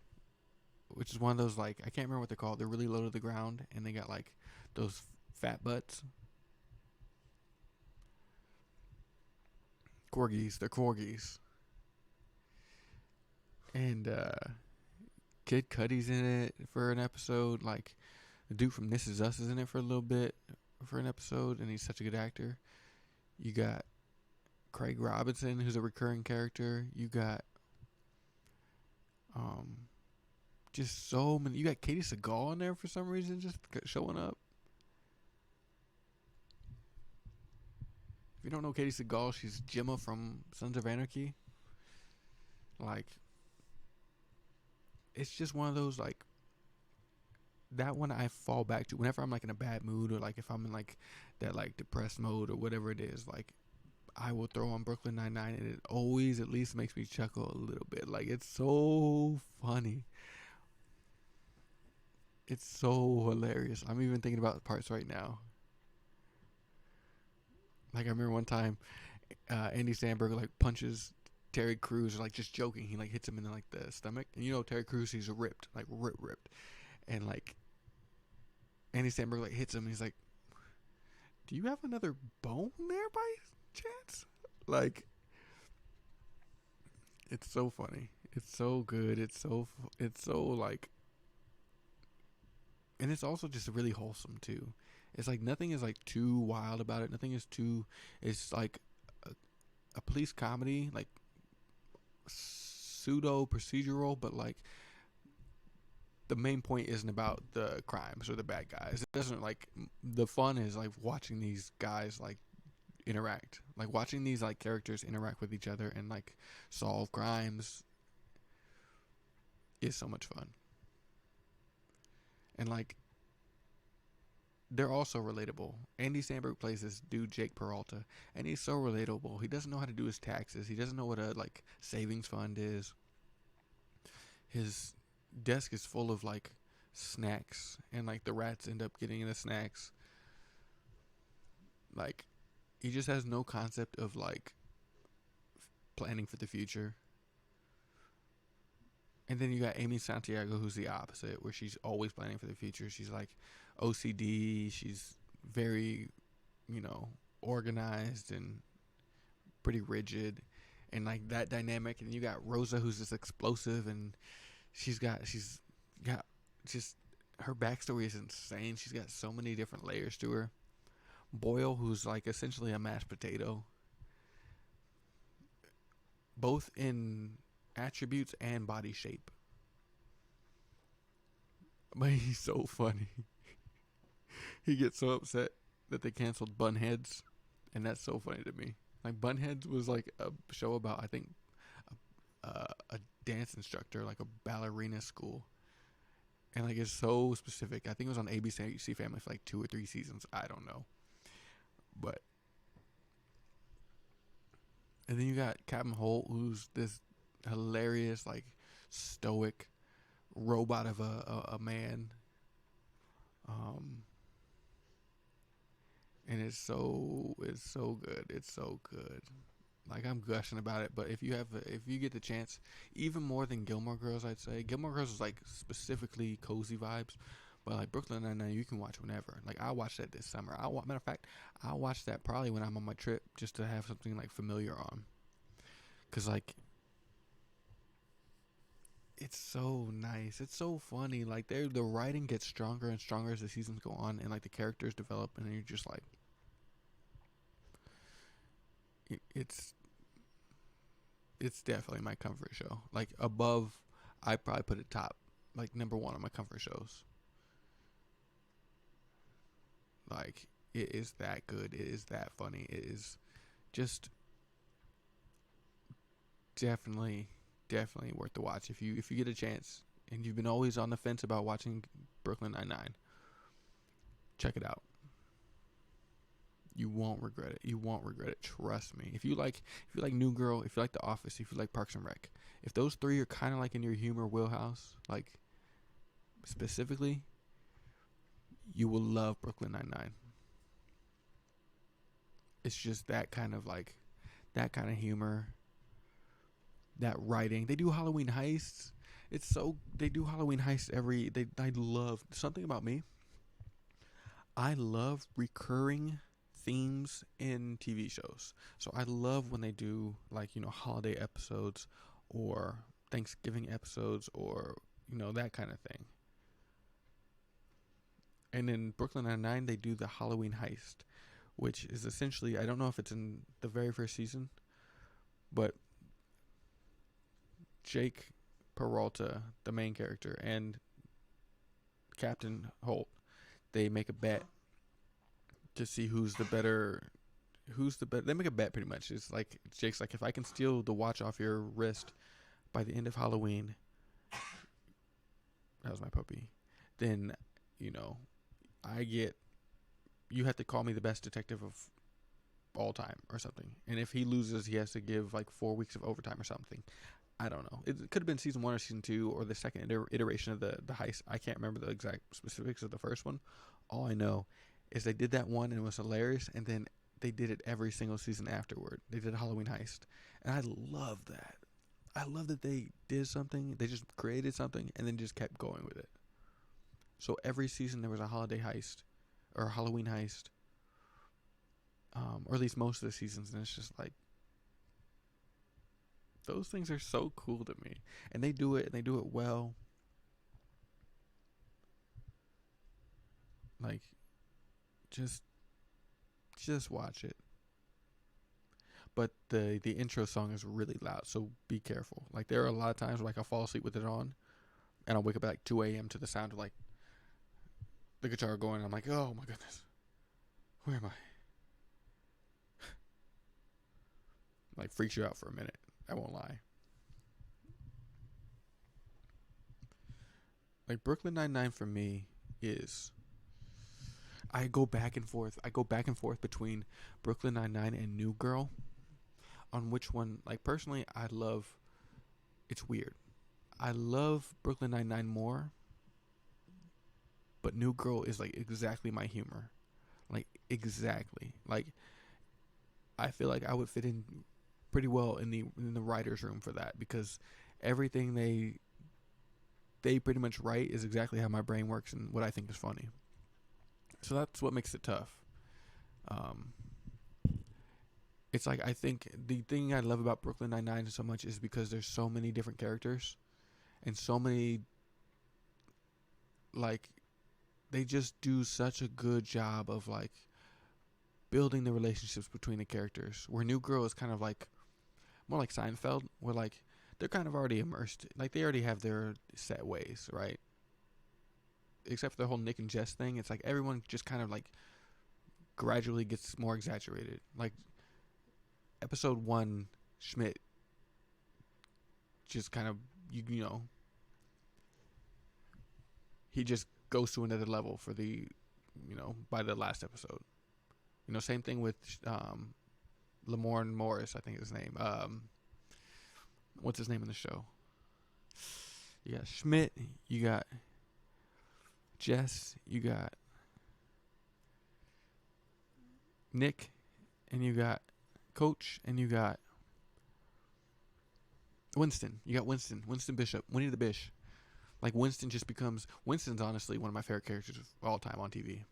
which is one of those, like, I can't remember what they're called. They're really low to the ground, and they got like those fat butts. Corgis. They're corgis. And Kid Cudi's in it for an episode. Like, the dude from This Is Us is in it for a little bit for an episode, and he's such a good actor. You got Craig Robinson, who's a recurring character. You got just so many. You got Katie Seagal in there for some reason, just showing up. If you don't know Katie Seagal, she's Gemma from Sons of Anarchy. Like, it's just one of those, like, that one I fall back to whenever I'm like in a bad mood, or like if I'm in like that like depressed mode or whatever it is. Like, I will throw on Brooklyn Nine-Nine, and it always at least makes me chuckle a little bit. Like, it's so funny. It's so hilarious. I'm even thinking about parts right now. Like, I remember one time, Andy Samberg like punches Terry Crews, like just joking. He like hits him in the, like the stomach, and you know Terry Crews, he's ripped, like ripped, and like Andy Samberg like hits him. And he's like, "Do you have another bone there by chance?" Like, it's so funny. It's so good. It's so like, and it's also just really wholesome too. It's like nothing is like too wild about it. Nothing is too. It's like a police comedy, like pseudo procedural, but like the main point isn't about the crimes or the bad guys. It doesn't like the fun is like watching these guys like interact, like watching these like characters interact with each other and like solve crimes is so much fun. And like they're also relatable. Andy Samberg plays this dude Jake Peralta, and he's so relatable. He doesn't know how to do his taxes. He doesn't know what a like savings fund is. His desk is full of like snacks, and like the rats end up getting in the snacks. Like he just has no concept of like planning for the future. And then you got Amy Santiago, who's the opposite, where she's always planning for the future. She's like OCD. She's very, organized and pretty rigid, and like that dynamic. And you got Rosa, who's just explosive, and she's got just her backstory is insane. She's got so many different layers to her. Boyle, who's like essentially a mashed potato, both in attributes and body shape. But he's so funny. He gets so upset that they canceled Bunheads, and that's so funny to me. Like Bunheads was like a show about, I think, a dance instructor, like a ballerina school, and like it's so specific. I think it was on ABC Family for like 2 or 3 seasons. I don't know, but and then you got Captain Holt, who's this hilarious, like stoic robot of a man. And it's so good. It's so good. Like I'm gushing about it, but if you get the chance, even more than Gilmore Girls, I'd say Gilmore Girls is like specifically cozy vibes, but like Brooklyn Nine-Nine, you can watch whenever. Like I watched that this summer. Matter of fact, I'll watch that probably when I'm on my trip, just to have something like familiar on, cause like it's so nice. It's so funny. Like the writing gets stronger and stronger as the seasons go on, and like the characters develop, and you're just like, it's definitely my comfort show. Like above, I probably put it top, like number one on my comfort shows. Like it is that good. It is that funny. It is just definitely worth the watch if you get a chance and you've been always on the fence about watching Brooklyn Nine-Nine. Check it out. You won't regret it. You won't regret it. Trust me. If you like New Girl, if you like The Office, if you like Parks and Rec, if those three are kind of like in your humor wheelhouse, like specifically, you will love Brooklyn Nine-Nine. It's just that kind of humor, that writing. They do Halloween heists. They do Halloween heists I love something about me. I love recurring themes in TV shows. So I love when they do like, holiday episodes or Thanksgiving episodes or, that kind of thing. And in Brooklyn Nine-Nine, they do the Halloween heist, which is essentially, I don't know if it's in the very first season, but Jake Peralta, the main character, and Captain Holt, they make a bet to see who's the better. They make a bet pretty much. It's like Jake's like, if I can steal the watch off your wrist by the end of Halloween, that was my puppy, then you have to call me the best detective of all time or something. And if he loses, he has to give like 4 weeks of overtime or something. I don't know. It could have been season 1 or season 2 or the second iteration of the heist. I can't remember the exact specifics of the first one. All I know is they did that one and it was hilarious, and then they did it every single season afterward. They did a Halloween heist, and I love that. I love that they did something, they just created something, and then just kept going with it. So every season there was a holiday heist or a Halloween heist, or at least most of the seasons, and it's just like, those things are so cool to me, and they do it well. Like, just watch it. But the intro song is really loud, so be careful. Like, there are a lot of times where like I'll fall asleep with it on, and I'll wake up at like 2 a.m. to the sound of like the guitar going, and I'm like, oh my goodness, where am I? Like, freaks you out for a minute. I won't lie. Like, Brooklyn Nine-Nine for me is, I go back and forth between Brooklyn Nine-Nine and New Girl on which one. Like, personally, it's weird. I love Brooklyn Nine-Nine more, but New Girl is like exactly my humor. Like, exactly. Like, I feel like I would fit in pretty well in the writer's room for that, because everything they pretty much write is exactly how my brain works and what I think is funny. So that's what makes it tough. It's like, I think the thing I love about Brooklyn Nine-Nine so much is because there's so many different characters and so many, like, they just do such a good job of like building the relationships between the characters, where New Girl is kind of like more like Seinfeld, where like they're kind of already immersed, like they already have their set ways, right? Except for the whole Nick and Jess thing, it's like everyone just kind of like gradually gets more exaggerated. Like, episode 1, Schmidt just kind of, you know, he just goes to another level for the, by the last episode. Same thing with Lamorne Morris, I think is his name. What's his name in the show? You got Schmidt, you got Jess, you got Nick, and you got Coach, and you got Winston. You got Winston Bishop, Winnie the Bish. Like, Winston's honestly one of my favorite characters of all time on TV.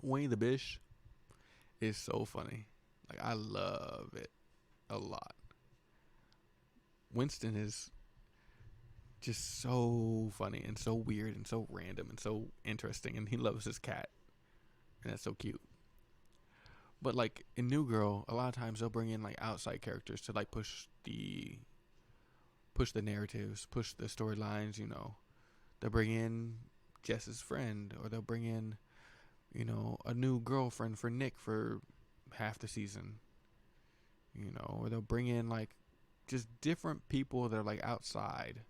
Winnie the Bish is so funny. Like, I love it a lot. Winston is just so funny and so weird and so random and so interesting, and he loves his cat, and that's so cute. But like in New Girl, a lot of times they'll bring in like outside characters to like push the narratives, push the storylines. They'll bring in Jess's friend, or they'll bring in a new girlfriend for Nick for half the season, or they'll bring in like just different people that are like outside.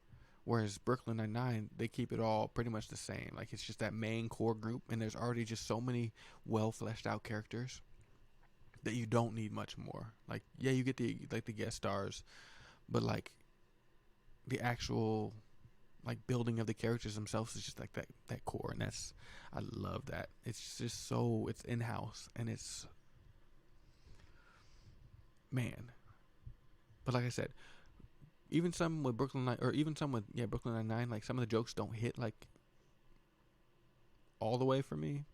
Whereas Brooklyn Nine-Nine, they keep it all pretty much the same. Like, it's just that main core group, and there's already just so many well fleshed out characters that you don't need much more. Like, yeah, you get the guest stars, but like the actual like building of the characters themselves is just like that core, and I love that. It's just it's in house, and it's, man. But like I said, even some with Brooklyn Nine-Nine, like some of the jokes don't hit like all the way for me.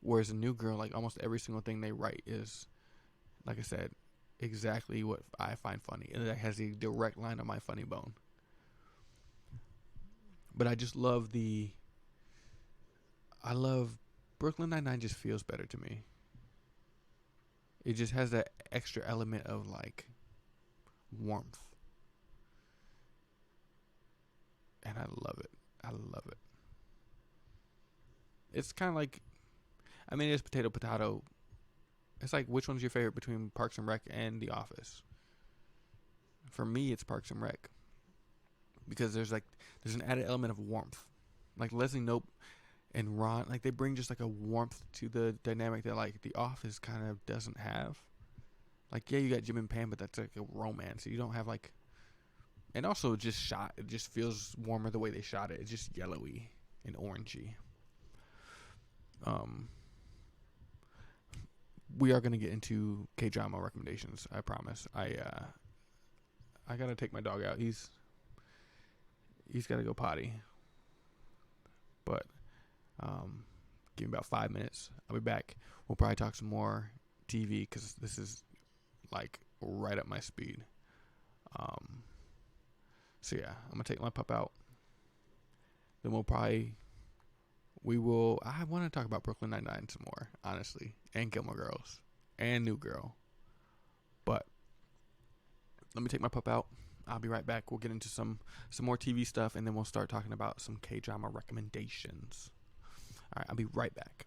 Whereas a New Girl, like almost every single thing they write is, like I said, exactly what I find funny, and that has a direct line on my funny bone. But I just love Brooklyn Nine-Nine. Just feels better to me. It just has that extra element of like warmth. And I love it. It's kind of like, it's potato. It's like, which one's your favorite between Parks and Rec and The Office? For me, it's Parks and Rec. Because there's an added element of warmth. Like, Leslie Knope and Ron, like they bring just like a warmth to the dynamic that like The Office kind of doesn't have. Like yeah, you got Jim and Pam, but that's like a romance. You don't have like, and also just shot. It just feels warmer the way they shot it. It's just yellowy and orangey. We are gonna get into K-drama recommendations. I promise. I gotta take my dog out. He's gotta go potty. But give me about 5 minutes. I'll be back. We'll probably talk some more TV because this is like right up my speed. So yeah, I'm gonna take my pup out. Then I want to talk about Brooklyn Nine-Nine some more, honestly, and Gilmore Girls, and New Girl. But let me take my pup out. I'll be right back. We'll get into some more TV stuff, and then we'll start talking about some K-drama recommendations. All right, I'll be right back.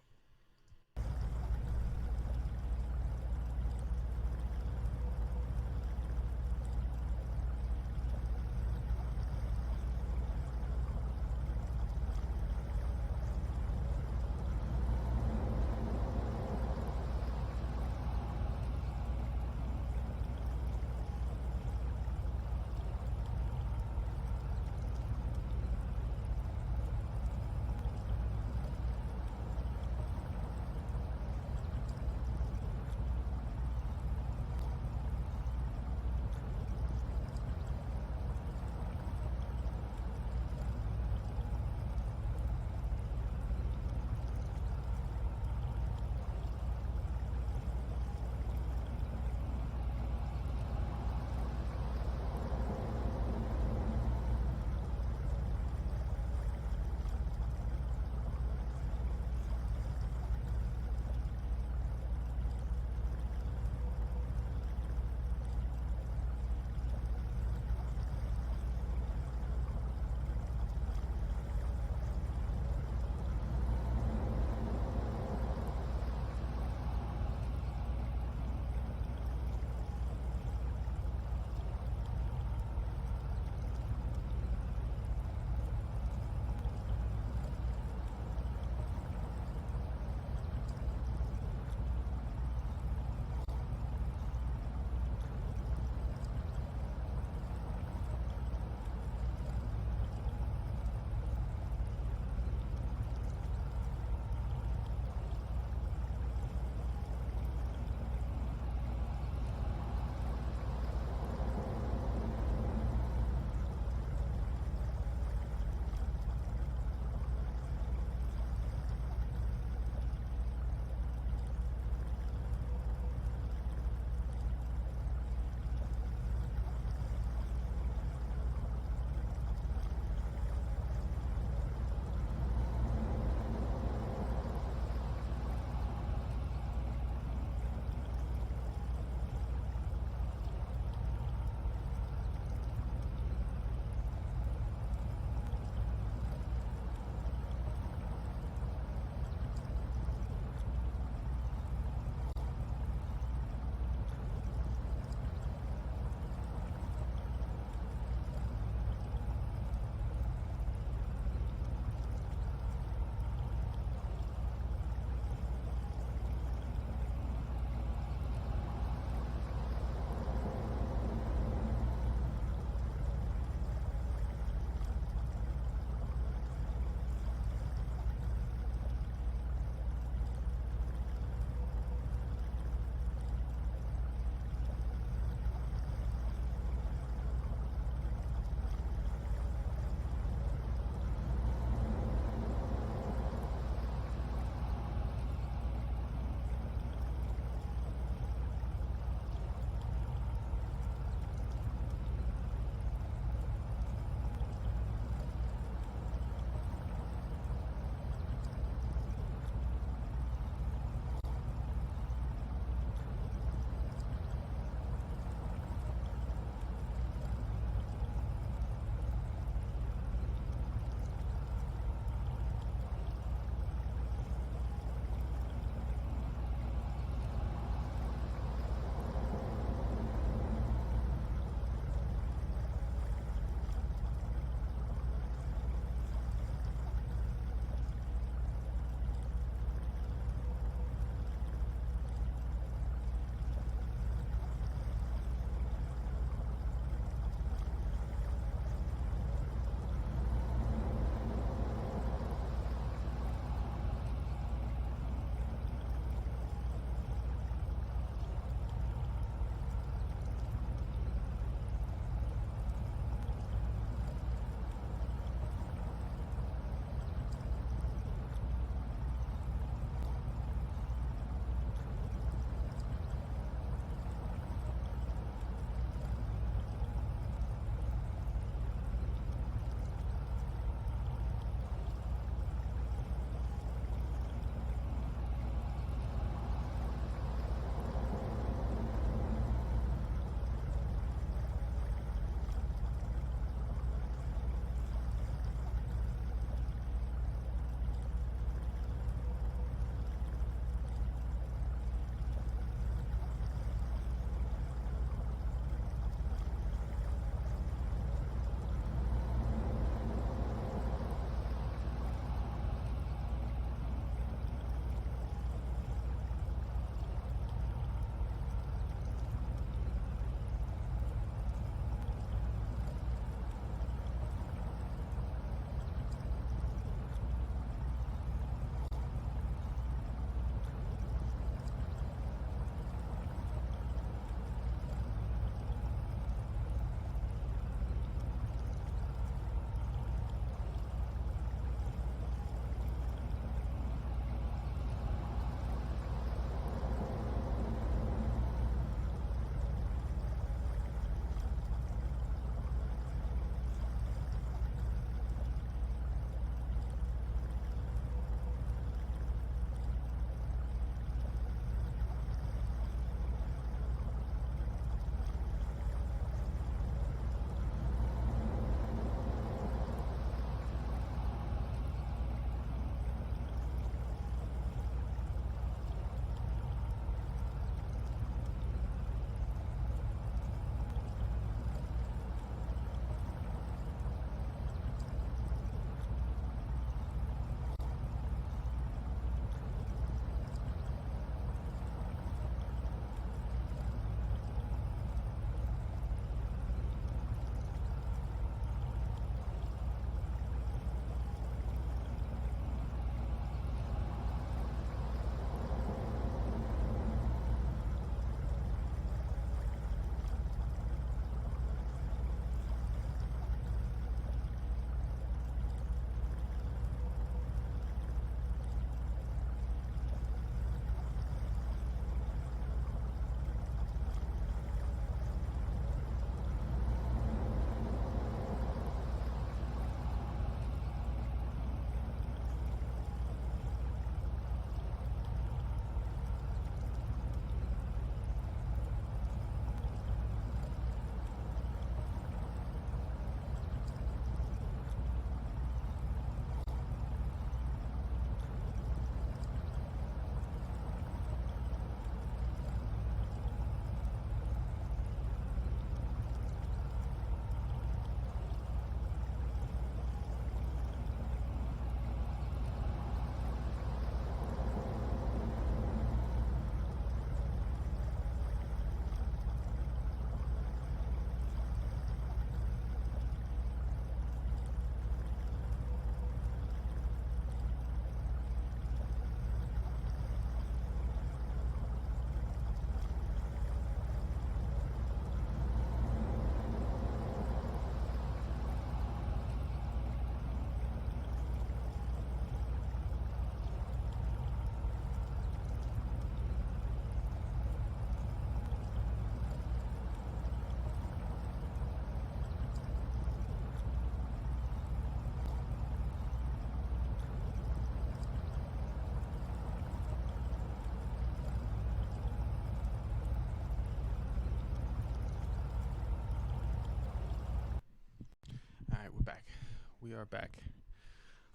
we are back.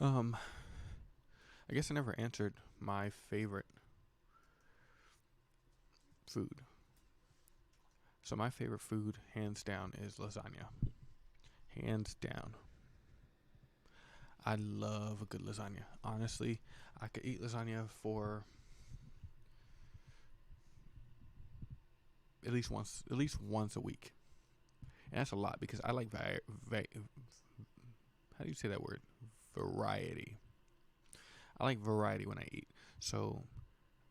I guess I never answered my favorite food. So my favorite food, hands down, is lasagna. Hands down. I love a good lasagna. Honestly, I could eat lasagna for at least once a week. And that's a lot because I like how do you say that word? Variety. I like variety when I eat. So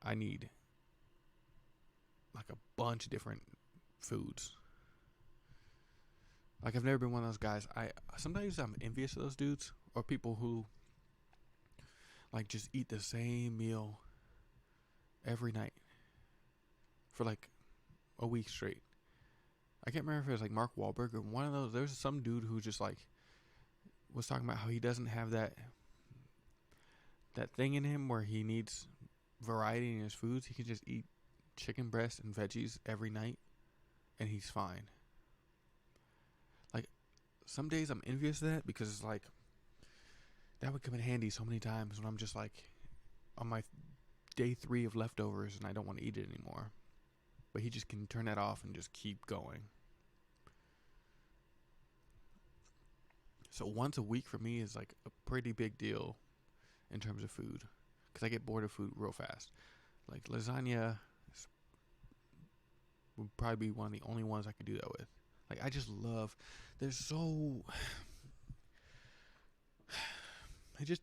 I need like a bunch of different foods. Like I've never been one of those guys. Sometimes I'm envious of those dudes or people who like just eat the same meal every night for like a week straight. I can't remember if it was like Mark Wahlberg or one of those. There's some dude who just like was talking about how he doesn't have that thing in him where he needs variety in his foods. He can just eat chicken breast and veggies every night and he's fine. Like some days I'm envious of that because it's like that would come in handy so many times when I'm just like on my day 3 of leftovers and I don't want to eat it anymore. But he just can turn that off and just keep going. So once a week for me is like a pretty big deal in terms of food because I get bored of food real fast. Like lasagna would probably be one of the only ones I could do that with. Like I just love, they just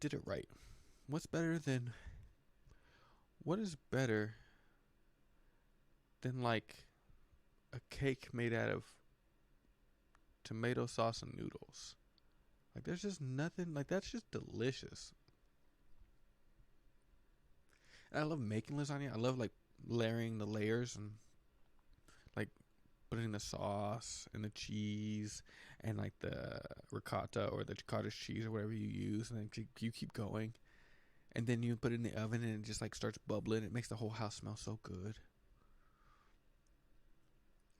did it right. What is better than like a cake made out of tomato sauce and noodles? Like there's just nothing, like that's just delicious. And I love making lasagna. I love like layering the layers and like putting the sauce and the cheese and like the ricotta or the cottage cheese or whatever you use, and then you keep going, and then you put it in the oven and it just like starts bubbling. It makes the whole house smell so good.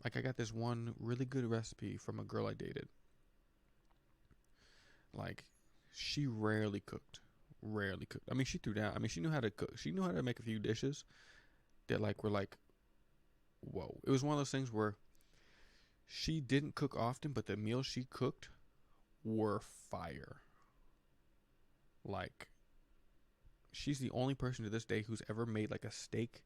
Like I got this one really good recipe from a girl I dated. Like she rarely cooked. I mean, she threw down. I mean, she knew how to cook. She knew how to make a few dishes that like were like, whoa. It was one of those things where she didn't cook often, but the meals she cooked were fire. Like, she's the only person to this day who's ever made like a steak,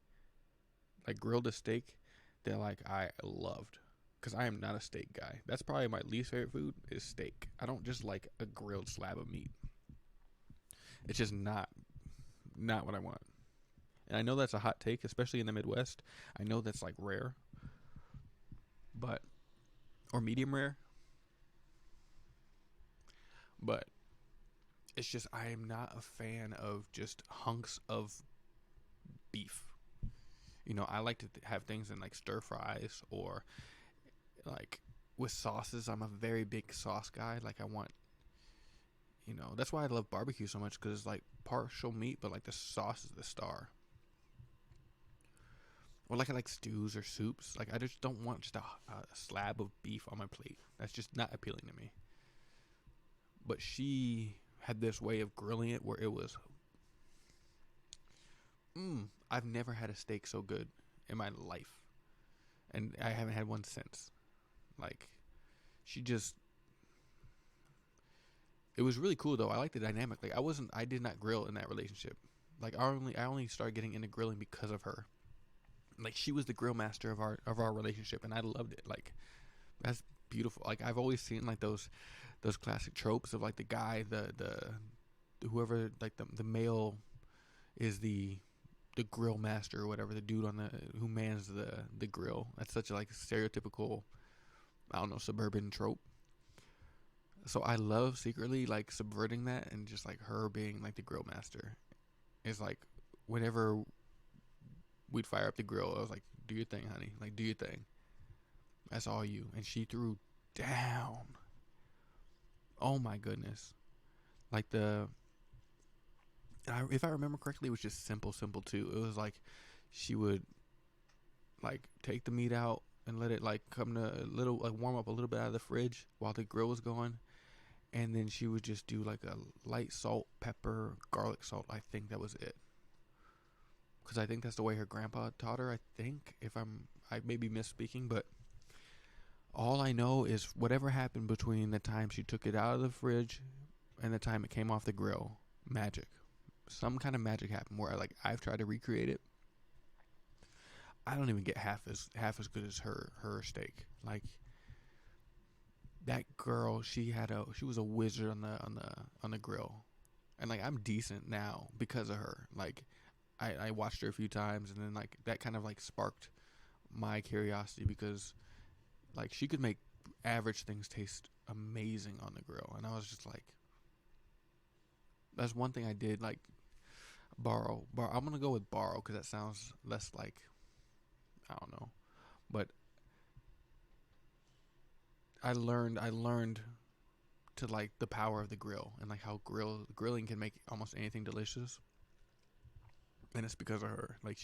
like grilled a steak that like I loved. Because I am not a steak guy. That's probably my least favorite food is steak. I don't just like a grilled slab of meat. It's just not what I want. And I know that's a hot take, especially in the Midwest. I know that's like rare. But, or medium rare. But it's just, I am not a fan of just hunks of beef. You know, I like to have things in like stir fries or like with sauces. I'm a very big sauce guy. Like I want, you know, that's why I love barbecue so much, because it's like partial meat, but like the sauce is the star. Or like I like stews or soups. Like I just don't want just a slab of beef on my plate. That's just not appealing to me. But she had this way of grilling it where it was, I've never had a steak so good in my life. And I haven't had one since. Like, it was really cool though. I like the dynamic. Like I did not grill in that relationship. Like I only started getting into grilling because of her. Like she was the grill master of our relationship, and I loved it. Like that's beautiful. Like I've always seen like those classic tropes of like the guy, the whoever, like the male is the grill master or whatever, the dude who mans the grill. That's such a like stereotypical, I don't know, suburban trope. So I love secretly like subverting that, and just like her being like the grill master. It's like whenever we'd fire up the grill, I was like, do your thing, honey. Like, do your thing. That's all you. And she threw down. Oh my goodness. Like if I remember correctly, it was just simple too. It was like she would like take the meat out and let it like come to a little, like warm up a little bit out of the fridge while the grill was going. and then she would just do like a light salt, pepper, garlic salt. I think that was it, because I think that's the way her grandpa taught her. I think, I may be misspeaking, but all I know is whatever happened between the time she took it out of the fridge and the time it came off the grill, magic. Some kind of magic happened where I've tried to recreate it. I don't even get half as good as her steak. Like, that girl, she was a wizard on the grill. And like, I'm decent now because of her. Like, I watched her a few times, and then like that kind of like sparked my curiosity, because like she could make average things taste amazing on the grill. And I was just like, that's one thing I did like borrow. I'm gonna go with borrow because that sounds less like, I don't know, but I learned to like the power of the grill, and like how grilling can make almost anything delicious. And it's because of her. Like,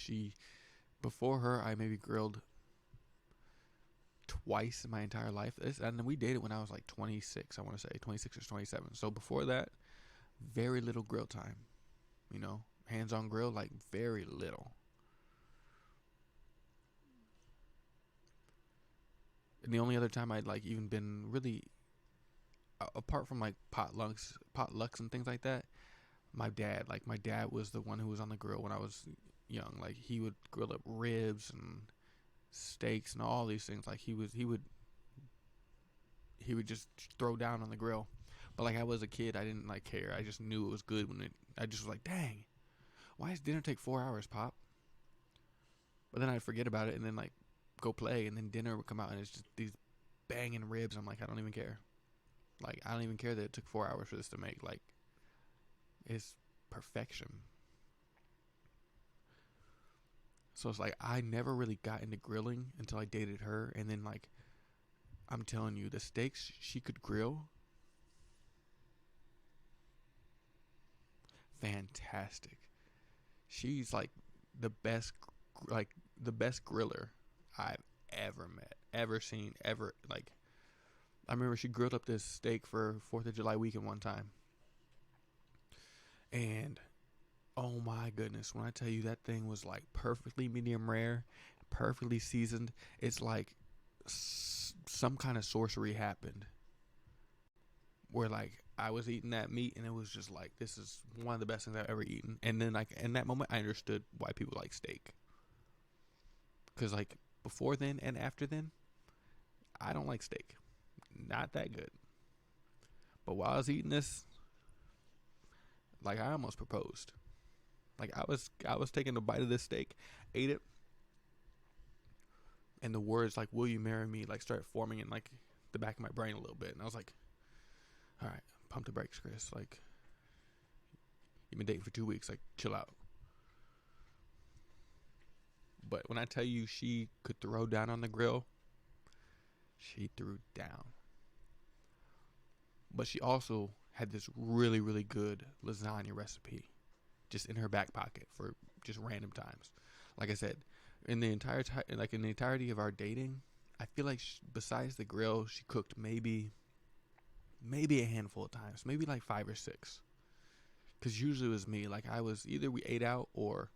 before her, I maybe grilled twice in my entire life. And we dated when I was like 26, I want to say 26 or 27. So before that, very little grill time, hands on grill, like very little. And the only other time I'd like even been really, apart from like potlucks and things like that, my dad was the one who was on the grill when I was young. Like, he would grill up ribs and steaks and all these things. Like, he would just throw down on the grill. But like, I was a kid, I didn't like care. I just knew it was good I just was like, dang, why does dinner take 4 hours, Pop? But then I'd forget about it and then like go play, and then dinner would come out and it's just these banging ribs. I'm like, I don't even care. Like, I don't even care that it took 4 hours for this to make. Like, it's perfection. So it's like, I never really got into grilling until I dated her. And then like, I'm telling you, the steaks she could grill, fantastic. She's like the best griller I've ever met, ever seen, ever. Like, I remember she grilled up this steak for 4th of July weekend one time. And oh my goodness, when I tell you that thing was like perfectly medium rare, perfectly seasoned, it's like some kind of sorcery happened. Where like, I was eating that meat and it was just like, this is one of the best things I've ever eaten. And then like, in that moment, I understood why people like steak. Because like, before then and after then, I don't like steak. Not that good. But while I was eating this, like, I almost proposed. Like, I was taking a bite of this steak, ate it, and the words like, "Will you marry me?" like started forming in like the back of my brain a little bit. And I was like, all right, pump the brakes, Chris. Like, you've been dating for 2 weeks. Like, chill out. But when I tell you she could throw down on the grill, she threw down. But she also had this really, really good lasagna recipe just in her back pocket for just random times. Like I said, in the entirety of our dating, I feel like besides the grill, she cooked maybe a handful of times, maybe like 5 or 6. Because usually it was me. Like, I was either we ate out or,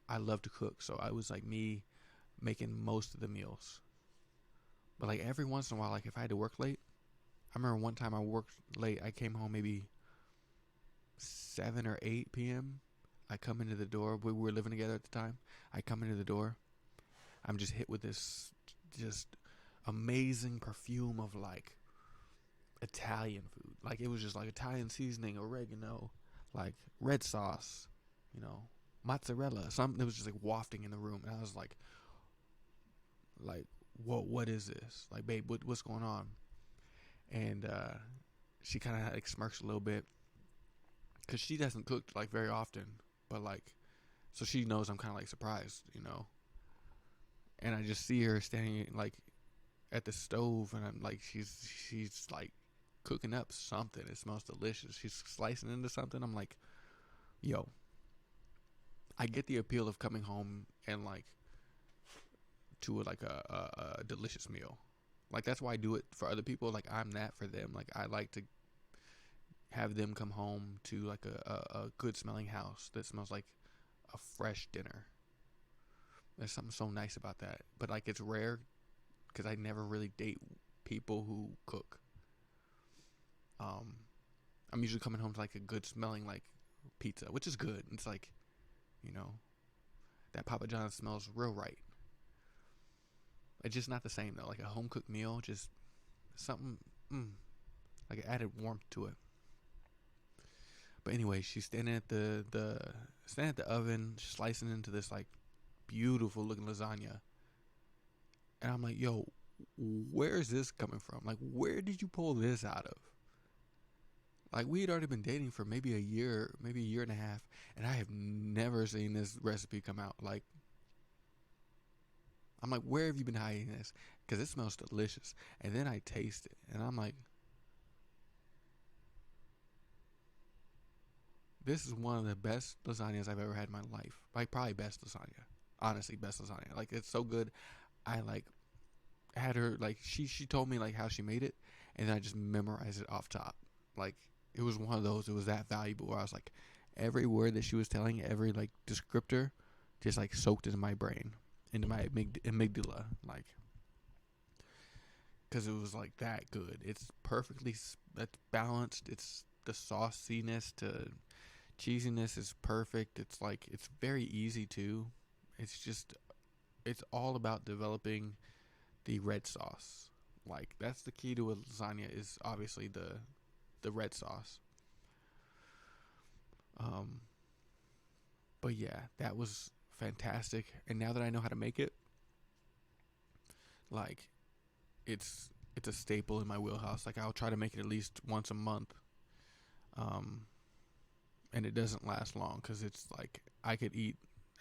I love to cook. So I was like me making most of the meals. But like, every once in a while, like if I had to work late, I remember one time I worked late. I came home maybe 7 or 8 p.m. I come into the door. We were living together at the time. I come into the door. I'm just hit with this just amazing perfume of like Italian food. Like, it was just like Italian seasoning, oregano, like red sauce, mozzarella. Something that was just like wafting in the room. And I was like, what is this? Like, babe, what's going on? And she kind of like smirks a little bit because she doesn't cook like very often, but like, so she knows I'm kind of like surprised, And I just see her standing like at the stove, and I'm like, she's like cooking up something. It smells delicious. She's slicing into something. I'm like, yo, I get the appeal of coming home and like to like a delicious meal. Like, that's why I do it for other people. Like, I'm that for them. Like, I like to have them come home to like a good smelling house that smells like a fresh dinner. There's something so nice about that. But like, it's rare because I never really date people who cook. I'm usually coming home to like a good smelling like pizza, which is good. It's like, you know, that Papa John's smells real right. It's just not the same though. Like a home cooked meal, just something like it added warmth to it. But anyway, she's standing at the oven, slicing into this like beautiful looking lasagna, and I'm like, yo, where is this coming from? Like, where did you pull this out of? Like, we had already been dating for maybe a year and a half, and I have never seen this recipe come out. Like, I'm like, where have you been hiding this? Because it smells delicious. And then I taste it, and I'm like, this is one of the best lasagnas I've ever had in my life. Like, probably best lasagna. Honestly, best lasagna. Like, it's so good. I, like, had her, like, she told me, like, how she made it, and then I just memorized it off top. Like, it was one of those, it was that valuable where I was like, every word that she was telling, every, like, descriptor just, like, soaked into my brain, into my amygdala, like, because it was, like, that good. It's perfectly, that's balanced. It's the sauciness to cheesiness is perfect. It's, like, it's very easy, too. It's just, it's all about developing the red sauce. Like, that's the key to a lasagna, is obviously the red sauce. But yeah, that was fantastic. And now that I know how to make it, like, it's a staple in my wheelhouse. Like, I'll try to make it at least once a month. And it doesn't last long because it's like I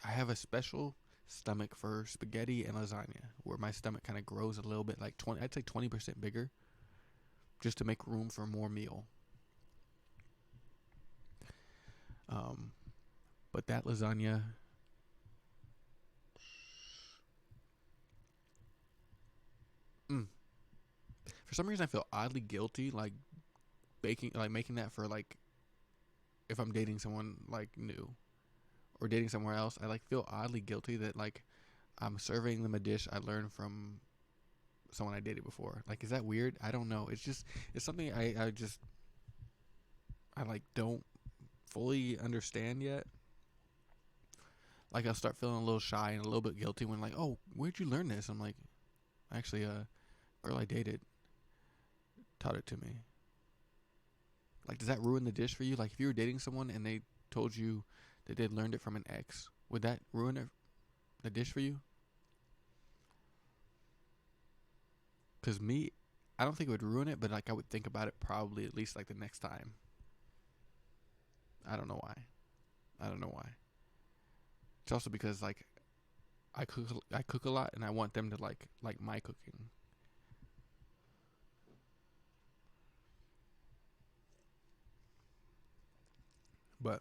have a special stomach for spaghetti and lasagna where my stomach kind of grows a little bit, like I'd say 20% bigger, just to make room for more meal. But that lasagna, for some reason I feel oddly guilty, like making that for like if I'm dating someone like new or dating somewhere else. I like feel oddly guilty that like I'm serving them a dish I learned from someone I dated before. Like, is that weird? I don't know. It's something I like don't fully understand yet. Like, I'll start feeling a little shy and a little bit guilty when like, oh, where'd you learn this? I'm like, actually, girl I dated taught it to me. Like, does that ruin the dish for you? Like, if you were dating someone and they told you that they'd learned it from an ex, would that ruin the dish for you? Because me, I don't think it would ruin it, but like I would think about it probably at least like the next time. I don't know why. It's also because like I cook a lot and I want them to like my cooking. But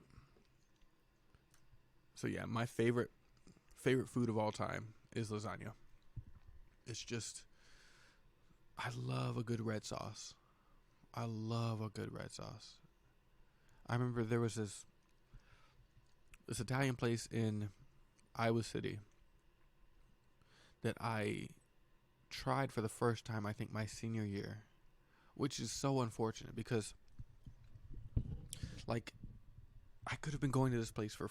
so yeah, my favorite food of all time is lasagna. It's just, I love a good red sauce. I love a good red sauce. I remember there was this Italian place in Iowa City that I tried for the first time, I think my senior year, which is so unfortunate because like I could have been going to this place for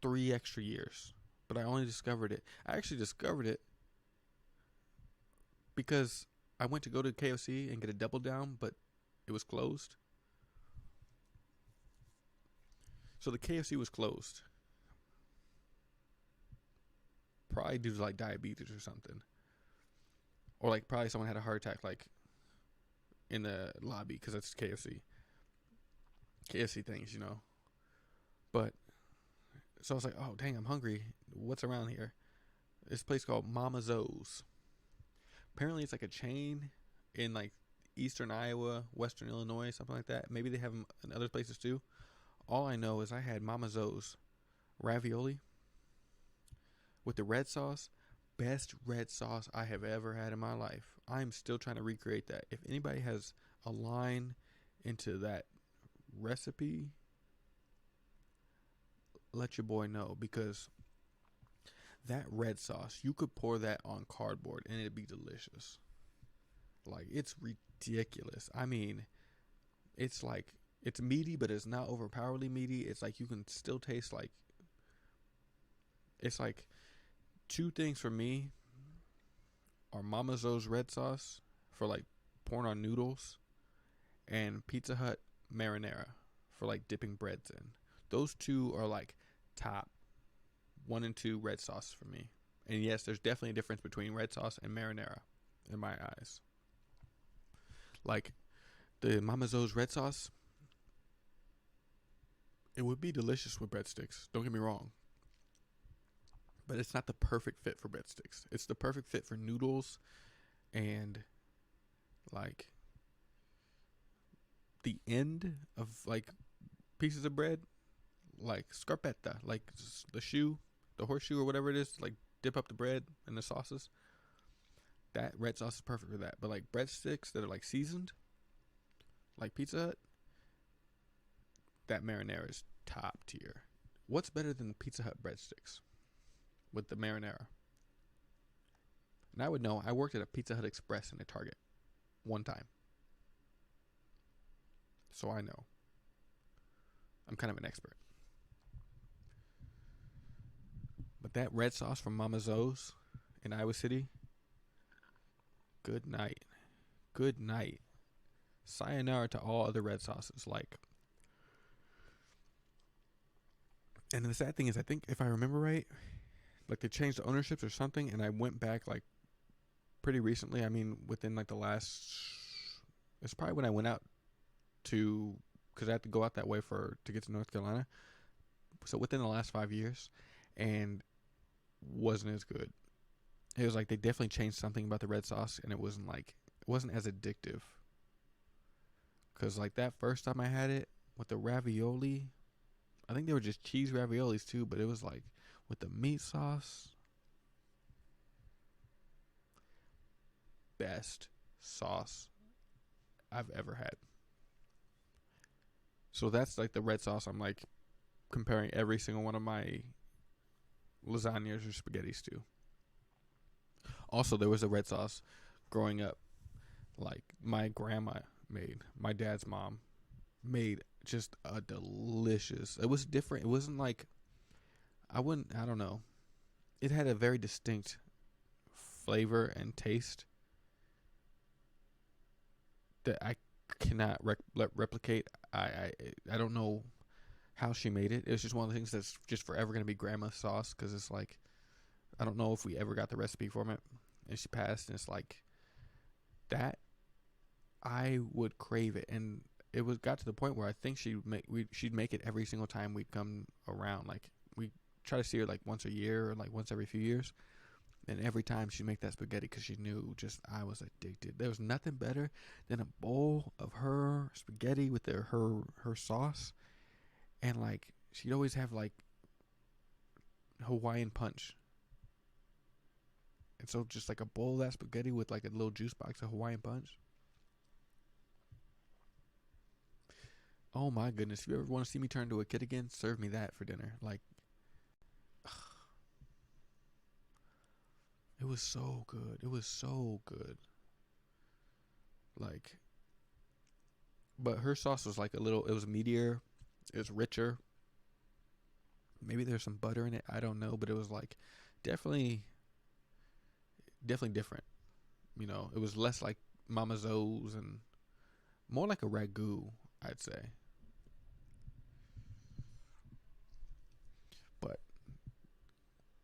3 extra years, but I only discovered it. I actually discovered it because I went to go to KFC and get a double down, but it was closed. So the KFC was closed. Probably due to like diabetes or something. Or like probably someone had a heart attack like in the lobby because it's KFC. KFC things, you know. But so I was like, oh dang, I'm hungry. What's around here? This place called Mama Zoe's. Apparently it's like a chain in like eastern Iowa, western Illinois, something like that. Maybe they have them in other places too. All I know is I had Mama Zoe's ravioli with the red sauce, best red sauce I have ever had in my life. I'm still trying to recreate that. If anybody has a line into that recipe, let your boy know, because that red sauce, you could pour that on cardboard and it'd be delicious. Like, it's ridiculous. I mean, it's like, it's meaty, but it's not overpoweringly meaty. It's like you can still taste like, it's like two things for me are Mama Zoe's red sauce for like pouring on noodles, and Pizza Hut marinara for like dipping breads in. Those two are like top 1 and 2 red sauce for me. And yes, there's definitely a difference between red sauce and marinara in my eyes. Like, the Mama Zoe's red sauce, it would be delicious with breadsticks. Don't get me wrong. But it's not the perfect fit for breadsticks. It's the perfect fit for noodles and like the end of like pieces of bread, like scarpetta, like the horseshoe or whatever it is, like dip up the bread and the sauces. That red sauce is perfect for that. But like breadsticks that are like seasoned, like Pizza Hut, that marinara is top tier. What's better than Pizza Hut breadsticks with the marinara? And I would know. I worked at a Pizza Hut Express in a Target one time, so I know. I'm kind of an expert. But that red sauce from Mama Zoe's in Iowa City, good night. Good night. Sayonara to all other red sauces. Like, and the sad thing is, I think if I remember right, like they changed the ownerships or something, and I went back like pretty recently. I mean, within like the last, it's probably when I went out to, because I had to go out that way to get to North Carolina. So within the last 5 years, and wasn't as good. It was like they definitely changed something about the red sauce, and it wasn't as addictive. Cause like that first time I had it with the ravioli, I think they were just cheese raviolis too, but it was like with the meat sauce, best sauce I've ever had. So that's like the red sauce I'm like comparing every single one of my lasagnas or spaghettis to. Also, there was a red sauce growing up, like my grandma made, my dad's mom made, just a delicious. It was different. It wasn't like, I don't know. It had a very distinct flavor and taste that I cannot replicate. I don't know how she made it. It was just one of the things that's just forever going to be grandma's sauce, because it's like, I don't know if we ever got the recipe from it, and she passed, and it's like that I would crave it. And it got to the point where I think she'd make it every single time we'd come around. Like, we try to see her like once a year or like once every few years, and every time she'd make that spaghetti, because she knew just I was addicted. There was nothing better than a bowl of her spaghetti with her sauce, and like she'd always have like Hawaiian punch. And so just like a bowl of that spaghetti with like a little juice box of Hawaiian punch. Oh my goodness. If you ever want to see me turn into a kid again, serve me that for dinner. Like, it was so good. It was so good. Like, but her sauce was like it was meatier. It was richer. Maybe there's some butter in it. I don't know. But it was like definitely different. You know, it was less like Mama Zoe's and more like a ragu, I'd say. But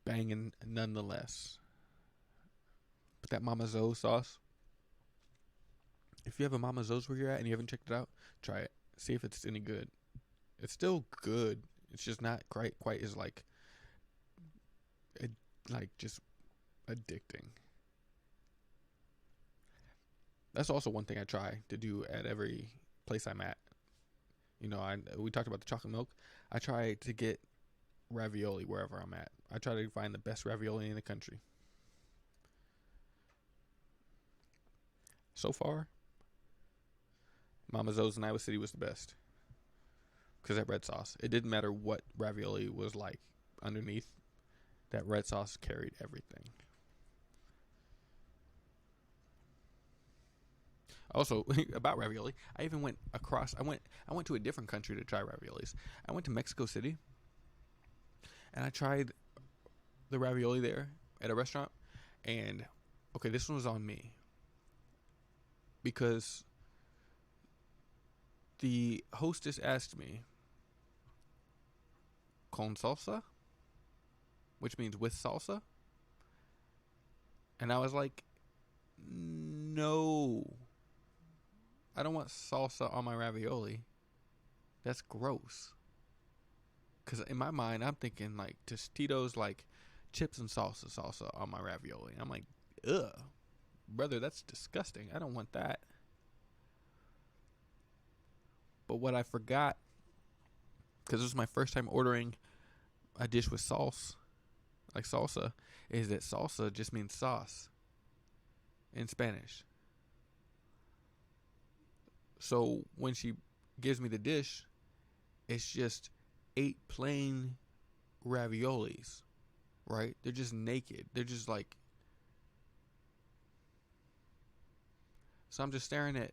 banging nonetheless. But that Mama Zoe sauce, if you have a Mama Zoe's where you're at and you haven't checked it out, try it. See if it's any good. It's still good. It's just not quite as like just addicting. That's also one thing I try to do at every place I'm at. You know, we talked about the chocolate milk. I try to get ravioli wherever I'm at. I try to find the best ravioli in the country. so far, Mama Zo's in Iowa City was the best because that red sauce. It didn't matter what ravioli was like underneath. That red sauce carried everything. Also, about ravioli, I even went across. I went to a different country to try raviolis. I went to Mexico City, and I tried the ravioli there at a restaurant. And okay, this one was on me because the hostess asked me, "Con salsa?" which means with salsa. And I was like, "No, I don't want salsa on my ravioli. That's gross." Because in my mind, I'm thinking like Tostitos, like chips and salsa on my ravioli. I'm like, ugh, brother, that's disgusting. I don't want that. But what I forgot, because this was my first time ordering a dish with sauce, like salsa, is that salsa just means sauce in Spanish. So when she gives me the dish, it's just 8 plain raviolis, right? They're just naked. They're just like... So I'm just staring at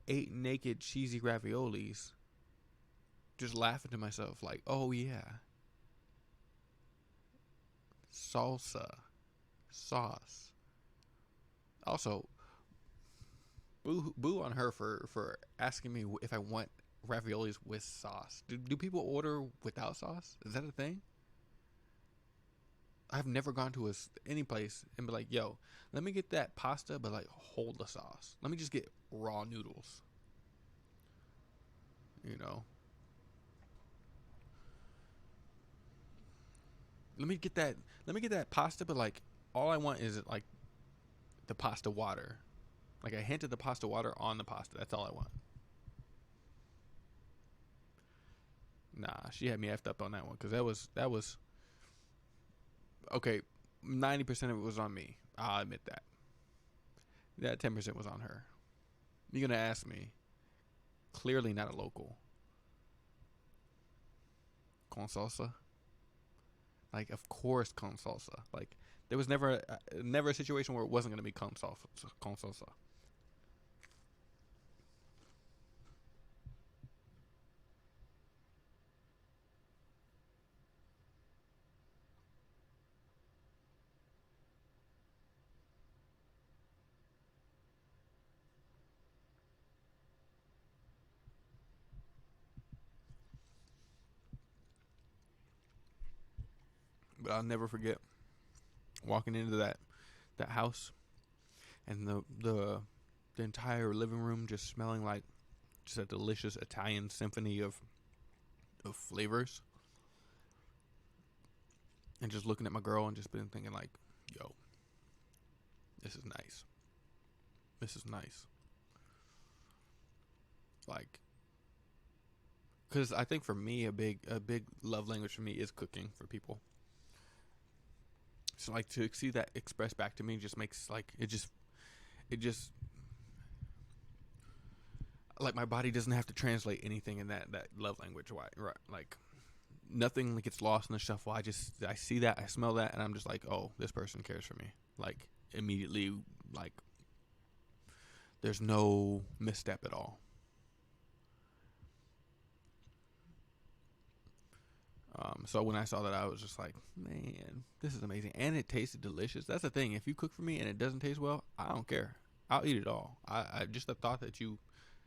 8 naked cheesy raviolis, just laughing to myself like, oh yeah, salsa, sauce. Also, boo on her for asking me if I want raviolis with sauce. Do people order without sauce? Is that a thing? I've never gone to any place and be like, yo, let me get that pasta, but like hold the sauce. Let me just get raw noodles. You know? Let me get that pasta, but like all I want is like the pasta water. Like a hint of the pasta water on the pasta. That's all I want. Nah, she had me effed up on that one because that was okay. 90% of it was on me. I'll admit that. That 10% was on her. You're gonna ask me. Clearly not a local. Con salsa. Like, of course, con salsa. Like, there was never a situation where it wasn't gonna be con salsa. Con salsa. But I'll never forget walking into that house and the entire living room just smelling like just a delicious Italian symphony of flavors, and just looking at my girl and just been thinking like, yo, this is nice. This is nice. Like, because I think for me a big love language for me is cooking for people. So like to see that expressed back to me just makes like it just like my body doesn't have to translate anything in that love language. Right? Like nothing gets lost in the shuffle. I see that, I smell that, and I'm just like, oh, this person cares for me. Like immediately, like there's no misstep at all. So when I saw that, I was just like, man, this is amazing, and it tasted delicious. That's the thing. If you cook for me and it doesn't taste well, I don't care. I'll eat it all. I just the thought that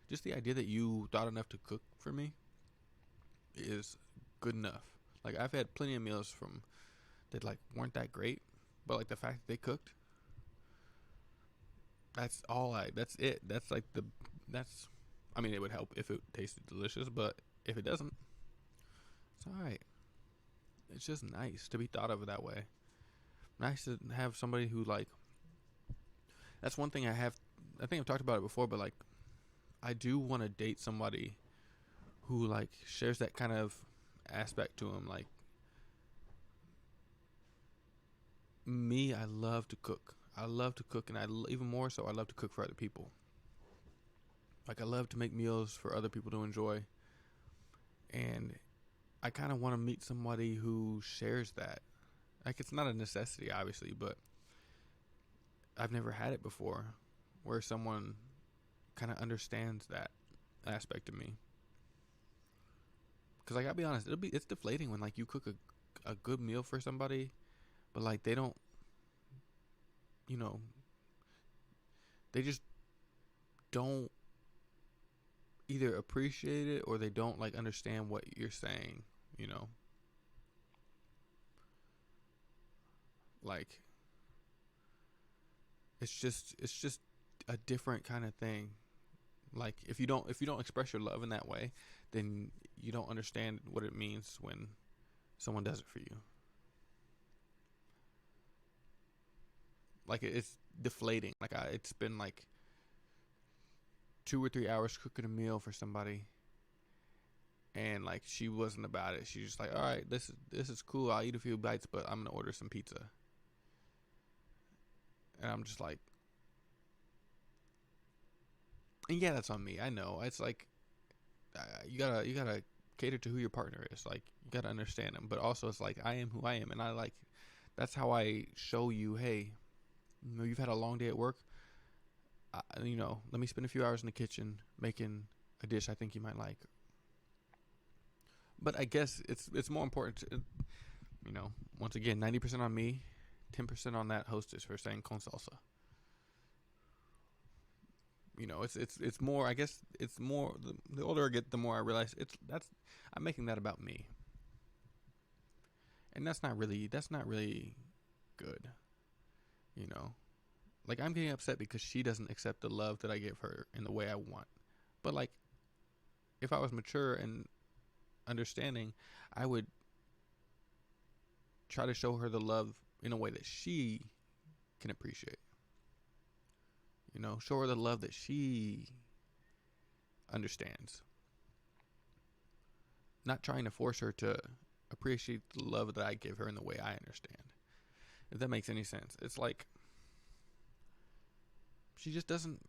just the idea that you thought enough to cook for me is good enough. Like I've had plenty of meals from that like weren't that great, but like the fact that they cooked, that's all that's it. That's like that's, I mean, it would help if it tasted delicious, but if it doesn't, it's all right. It's just nice to be thought of that way. Nice to have somebody who like, that's one thing I think I've talked about it before, but like I do want to date somebody who like shares that kind of aspect to him. Like me, I love to cook. And even more so, I love to cook for other people. Like, I love to make meals for other people to enjoy, and I kind of want to meet somebody who shares that. Like, it's not a necessity, obviously, but I've never had it before, where someone kind of understands that aspect of me. Because, like, I'll be honest, it's deflating when, like, you cook a good meal for somebody, but, like, they don't, you know, they just don't either appreciate it, or they don't, like, understand what you're saying, you know. Like, it's just a different kind of thing. Like, if you don't express your love in that way, then you don't understand what it means when someone does it for you. Like, it's deflating. Like, it's been like 2 or 3 hours cooking a meal for somebody, and, like, she wasn't about it. She's just like, all right, this is cool. I'll eat a few bites, but I'm gonna order some pizza. And I'm just like, and yeah, that's on me. I know. It's like, you gotta cater to who your partner is. Like, you gotta understand them, but also it's like, I am who I am, and I like, that's how I show you, hey, you've had a long day at work. Let me spend a few hours in the kitchen making a dish I think you might like. But I guess it's more important to, once again, 90% on me, 10% on that hostess for saying con salsa. It's more. I guess it's more. The older I get, the more I realize I'm making that about me, and that's not really good. You know, like, I'm getting upset because she doesn't accept the love that I give her in the way I want. But, like, if I was mature and understanding, I would try to show her the love in a way that she can appreciate. Show her the love that she understands. Not trying to force her to appreciate the love that I give her in the way I understand. If that makes any sense. It's like, she just doesn't,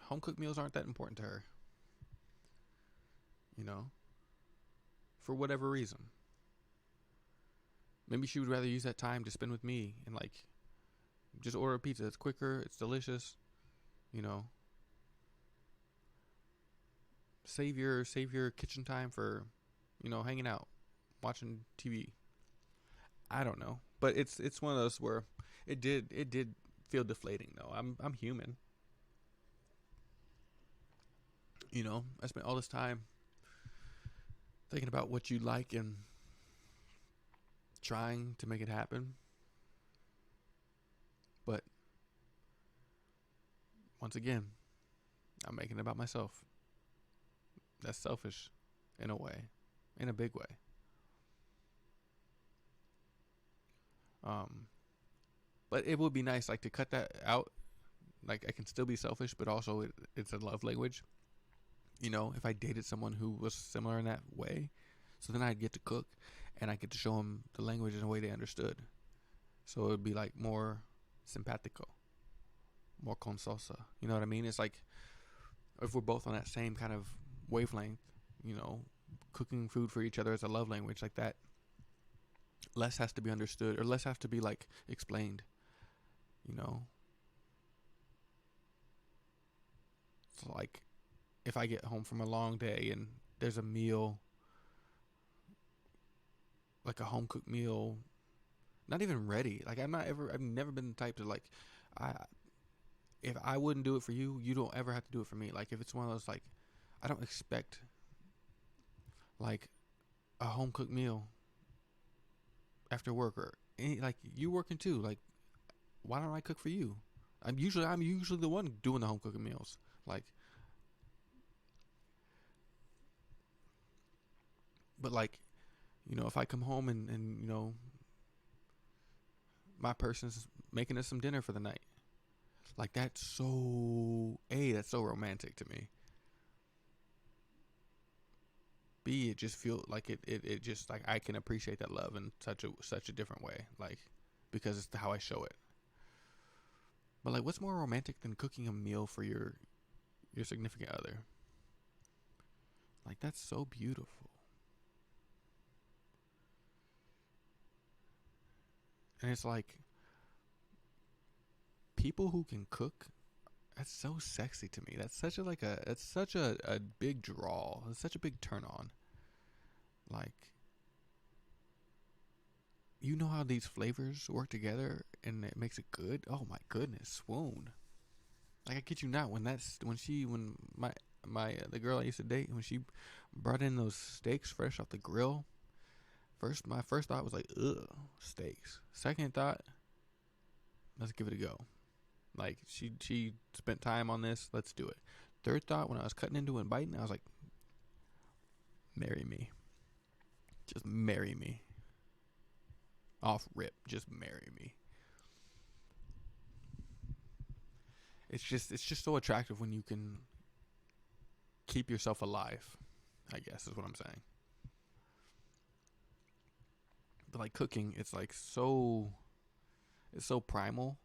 home cooked meals aren't that important to her. For whatever reason. Maybe she would rather use that time to spend with me and, like, just order a pizza. It's quicker, it's delicious, Save your kitchen time for, hanging out, watching TV. I don't know, but it's one of those where it did feel deflating though. I'm human. I spent all this time thinking about what you like and trying to make it happen. But once again, I'm making it about myself. That's selfish in a way, in a big way. But it would be nice, like, to cut that out. Like, I can still be selfish, but also it's a love language. If I dated someone who was similar in that way, so then I'd get to cook, and I get to show them the language in a way they understood. So it would be like more simpatico, more con salsa. You know what I mean? It's like, if we're both on that same kind of wavelength, cooking food for each other as a love language, like that, less has to be understood, or less has to be, like, explained. It's like, if I get home from a long day and there's a meal, like a home cooked meal, not even ready. Like, I've never been the type to, like, if I wouldn't do it for you, you don't ever have to do it for me. Like, if it's one of those, like, I don't expect, like, a home cooked meal after work, or like, you working too. Like, why don't I cook for you? I'm usually the one doing the home cooking meals. Like, but, like, if I come home and my person's making us some dinner for the night, like, that's so romantic to me. B, it just feel like it just, like, I can appreciate that love in such a different way, like, because it's how I show it. But, like, what's more romantic than cooking a meal for your significant other? Like, that's so beautiful. And it's like, people who can cook, that's so sexy to me. That's such a it's such a big draw. It's such a big turn on. Like, you know how these flavors work together and it makes it good? Oh my goodness, swoon. Like, I kid you not, when the girl I used to date, when she brought in those steaks fresh off the grill, my first thought was like, ugh, steaks. Second thought, let's give it a go. Like, she spent time on this, let's do it. Third thought, when I was cutting into it and biting, I was like, marry me. Just marry me. Off rip, just marry me. It's just so attractive when you can keep yourself alive, I guess is what I'm saying. But like cooking, it's so primal,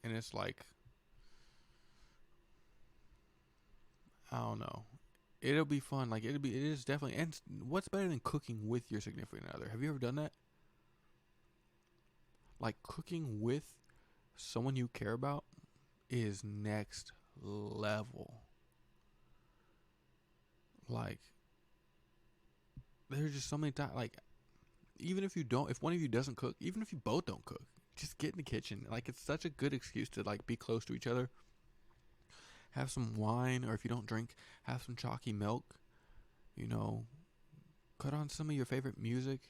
and it's like, I don't know. It'll be fun. Like, it is definitely. And what's better than cooking with your significant other? Have you ever done that? Like, cooking with someone you care about is next level. Like, there's just so many times. Like, even if one of you doesn't cook, even if you both don't cook, just get in the kitchen. Like, it's such a good excuse to like be close to each other. Have some wine, or if you don't drink, have some chalky milk. You know, cut on some of your favorite music.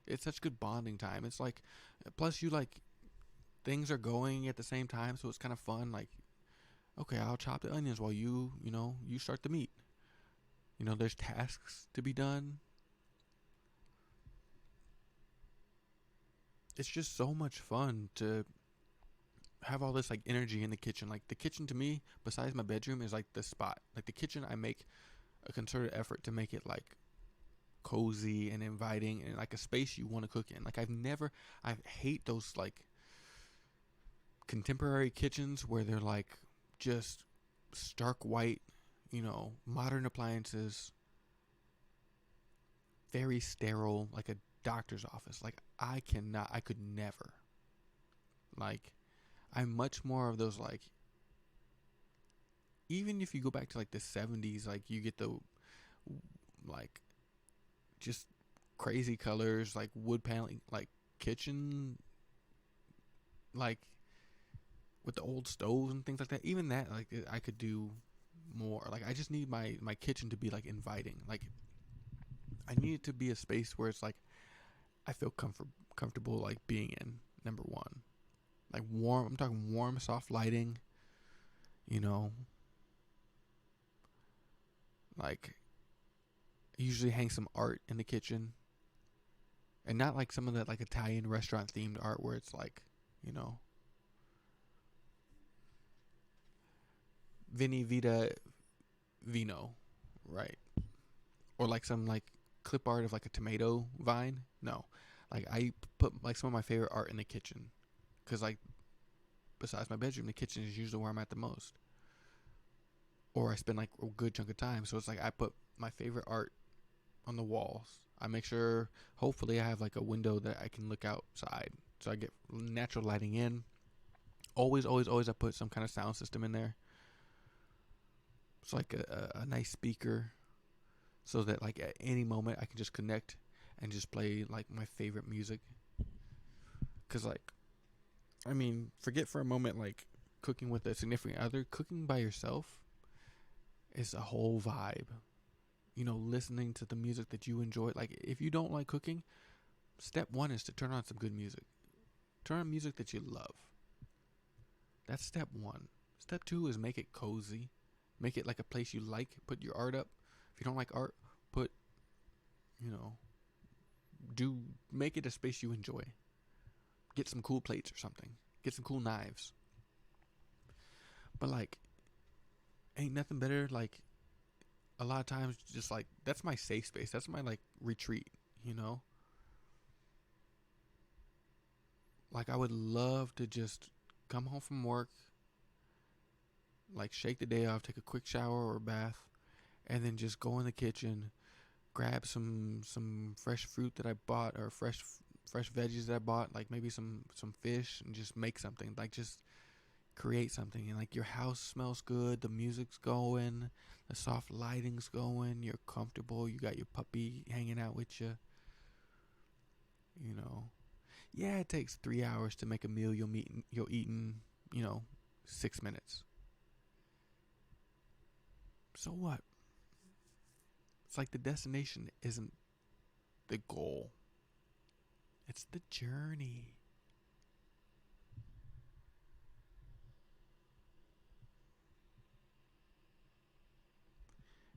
It's such good bonding time. It's like, plus you like, things are going at the same time, so it's kind of fun. Like, okay, I'll chop the onions while you start the meat. There's tasks to be done. It's just so much fun to have all this like energy in the kitchen. Like, the kitchen to me, besides my bedroom, is like the spot. Like, the kitchen, I make a concerted effort to make it like cozy and inviting and like a space you want to cook in. Like, I hate those like contemporary kitchens where they're like just stark white, modern appliances, very sterile, like a doctor's office. Like, I could never. Like, I'm much more of those, like, even if you go back to like the 70s, like, you get the like just crazy colors, like wood paneling, like kitchen, like with the old stoves and things like that. Even that, like, I could do more. Like, I just need my kitchen to be like inviting. Like, I need it to be a space where it's like I feel comfortable like being in. Number one, like warm. I'm talking warm, soft lighting. Like, I usually hang some art in the kitchen, and not like some of that like Italian restaurant themed art where it's like, Vini Vita Vino, right? Or like some like clip art of like a tomato vine. No, like, I put like some of my favorite art in the kitchen, because like, besides my bedroom, the kitchen is usually where I'm at the most, or I spend like a good chunk of time. So it's like, I put my favorite art on the walls. I make sure, hopefully, I have like a window that I can look outside, so I get natural lighting in. Always, always, always, I put some kind of sound system in there. It's like a nice speaker, so that like at any moment I can just connect and just play like my favorite music. Cause like, I mean, forget for a moment like cooking with a significant other. Cooking by yourself is a whole vibe. Listening to the music that you enjoy. Like, if you don't like cooking, step one is to turn on some good music. Turn on music that you love. That's step one. Step two is make it cozy. Make it like a place you like. Put your art up. If you don't like art, put, make it a space you enjoy. Get some cool plates or something. Get some cool knives. But like, ain't nothing better, like, a lot of times, just like, that's my safe space. That's my like retreat, Like, I would love to just come home from work, like shake the day off, take a quick shower or bath, and then just go in the kitchen, grab some fresh fruit that I bought, or fresh veggies that I bought, like maybe some fish, and just make something. Like, just create something. And like, your house smells good, the music's going, the soft lighting's going, you're comfortable, you got your puppy hanging out with you. You know, yeah, it takes 3 hours to make a meal you'll eat in, 6 minutes. So what? It's like the destination isn't the goal, it's the journey.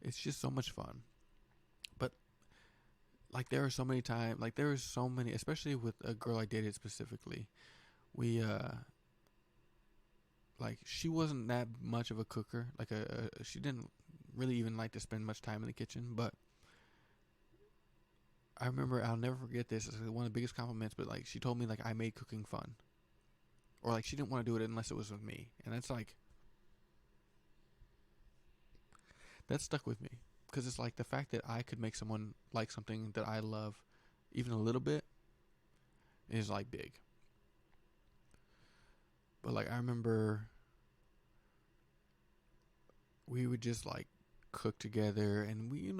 It's just so much fun. But like, there are so many times, like, there are so many, especially with a girl I dated specifically. We like, she wasn't that much of a cooker. Like, she didn't really even like to spend much time in the kitchen. But I remember, I'll never forget this. It's one of the biggest compliments. But like, she told me like I made cooking fun, or like she didn't want to do it unless it was with me, and that's like, that stuck with me, because it's like the fact that I could make someone like something that I love, even a little bit, is like big. But like, I remember we would just like cook together, and we,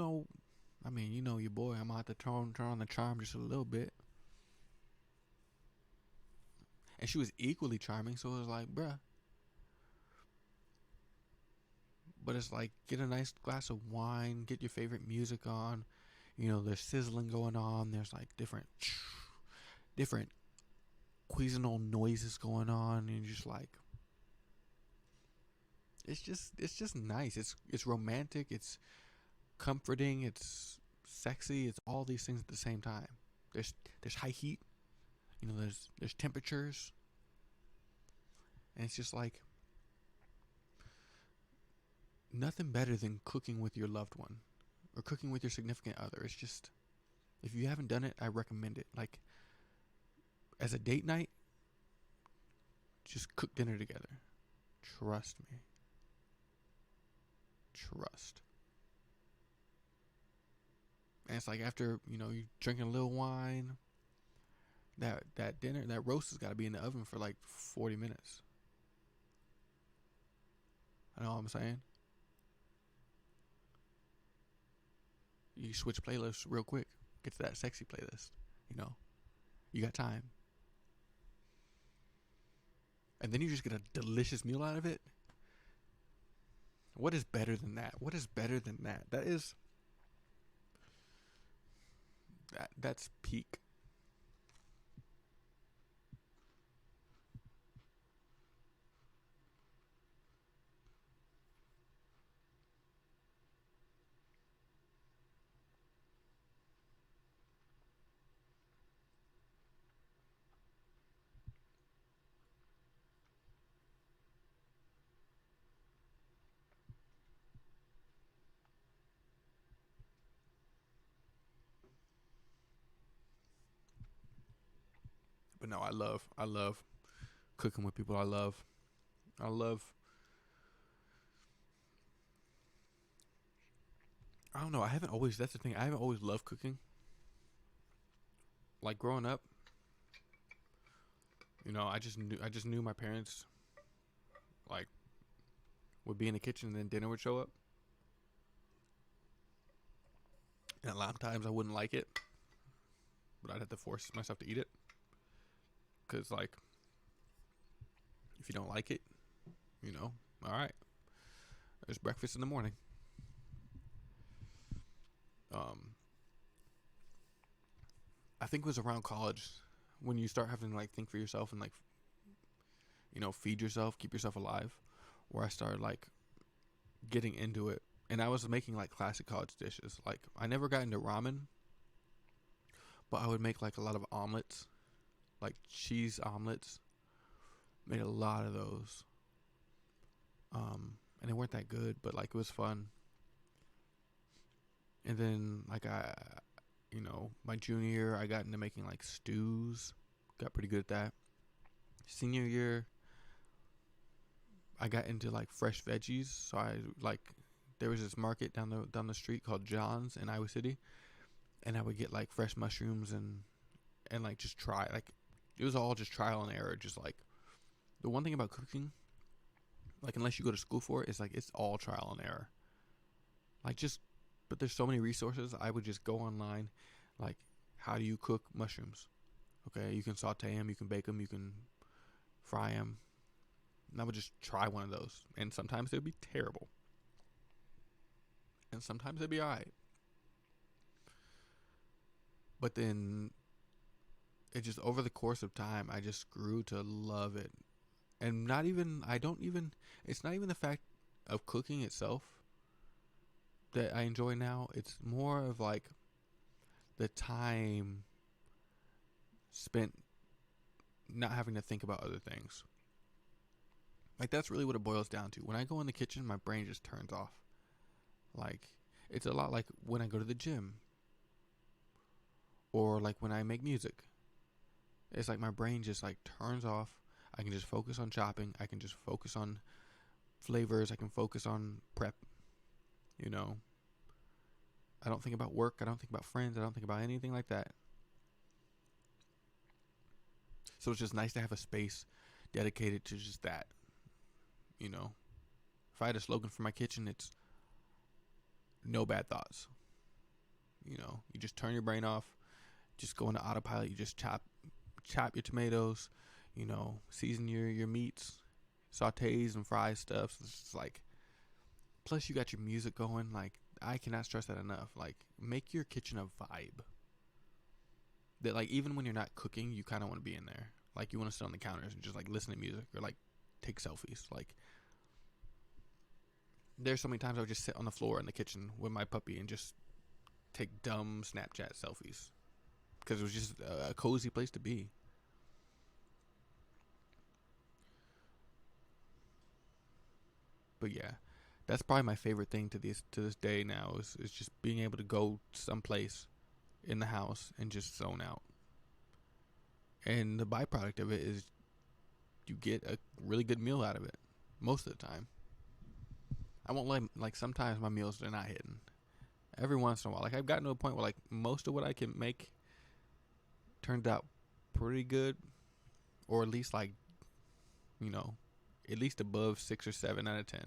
I mean, your boy, I'm gonna have to turn on the charm just a little bit. And she was equally charming, so it was like, bruh. But it's like, get a nice glass of wine, get your favorite music on. There's sizzling going on. There's like different Cuisinal noises going on, and you're just like, it's just nice. It's romantic. It's comforting. It's sexy. It's all these things at the same time. There's high heat. There's temperatures, and it's just like, nothing better than cooking with your loved one, or cooking with your significant other. It's just, if you haven't done it, I recommend it. Like, as a date night, just cook dinner together. Trust me. Trust. And it's like, after, you drinking a little wine, that dinner, that roast has got to be in the oven for like 40 minutes. I know what I'm saying? You switch playlists real quick. Get to that sexy playlist. You got time. And then you just get a delicious meal out of it. What is better than that? What is better than that? That's peak. But no, I love cooking with people. I love I don't know. I haven't always. That's the thing. I haven't always loved cooking. Like, growing up, I just knew my parents, like, would be in the kitchen, and then dinner would show up. And a lot of times I wouldn't like it, but I'd have to force myself to eat it. Cause like, if you don't like it, all right, there's breakfast in the morning. Um, I think it was around college when you start having to like think for yourself, and like, feed yourself, keep yourself alive, where I started like getting into it. And I was making like classic college dishes. Like, I never got into ramen, but I would make like a lot of omelets, like cheese omelets. Made a lot of those. And they weren't that good, but like, it was fun. And then like, my junior year, I got into making like stews. Got pretty good at that. Senior year, I got into like fresh veggies, so I like there was this market down the street called John's in Iowa City, and I would get like fresh mushrooms and like just try, like it was all just trial and error. Just like the one thing about cooking, like unless you go to school for it, is like it's all trial and error. Like just, but there's so many resources. I would just go online, like how do you cook mushrooms? Okay, you can saute them, you can bake them, you can fry them. And I would just try one of those, and sometimes they'd be terrible, and sometimes they'd be alright. But then it just, over the course of time, I just grew to love it. And it's not even the fact of cooking itself that I enjoy now. It's more of like the time spent not having to think about other things. Like that's really what it boils down to. When I go in the kitchen, my brain just turns off. Like it's a lot like when I go to the gym, or like when I make music. It's like my brain just like turns off. I can just focus on chopping. I can just focus on flavors. I can focus on prep. You know, I don't think about work. I don't think about friends. I don't think about anything like that. So it's just nice to have a space dedicated to just that. You know, if I had a slogan for my kitchen, it's no bad thoughts. You know, you just turn your brain off, just go into autopilot. You just chop your tomatoes, you know, season your meats, sautés and fries stuff. So it's just like, plus you got your music going. Like I cannot stress that enough. Like make your kitchen a vibe. That like even when you're not cooking, you kind of want to be in there. Like you want to sit on the counters and just like listen to music or like take selfies. Like there's so many times I would just sit on the floor in the kitchen with my puppy and just take dumb Snapchat selfies because it was just a cozy place to be. But yeah, that's probably my favorite thing to this day now is just being able to go someplace in the house and just zone out. And the byproduct of it is you get a really good meal out of it most of the time. I won't lie, like sometimes my meals are not hitting. Every once in a while, like I've gotten to a point where like most of what I can make turned out pretty good, or at least like, you know, at least above 6 or 7 out of 10.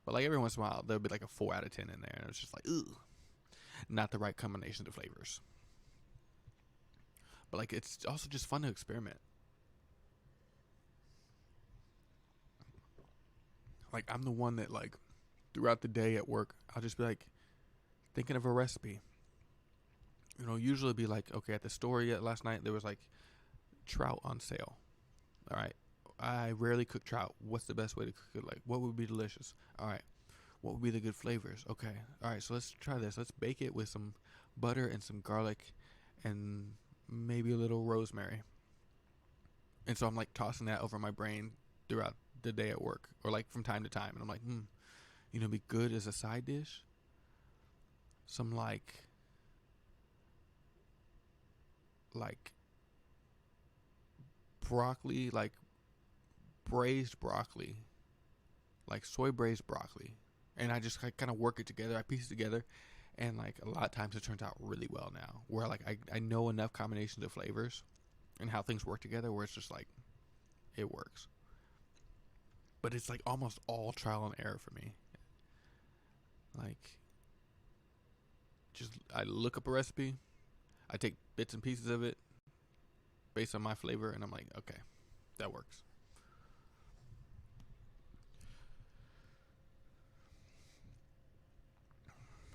But like every once in a while, there'll be like a 4 out of 10 in there, and it's just like, ugh, not the right combination of flavors. But like it's also just fun to experiment. Like I'm the one that like throughout the day at work, I'll just be like thinking of a recipe. You know, usually be like, okay, at the store last night there was like trout on sale. All right, I rarely cook trout. What's the best way to cook it? Like, what would be delicious? All right, what would be the good flavors? Okay, all right, so let's try this. Let's bake it with some butter and some garlic and maybe a little rosemary. And so I'm like tossing that over my brain throughout the day at work, or like from time to time, and I'm like, you know, be good as a side dish. Some like broccoli, like braised broccoli, like soy braised broccoli, and I just like, kind of work it together. I piece it together, and like a lot of times it turns out really well now. Where like I know enough combinations of flavors and how things work together, where it's just like it works. But it's like almost all trial and error for me. Like, just I look up a recipe, I take bits and pieces of it based on my flavor, and I'm like, okay, that works.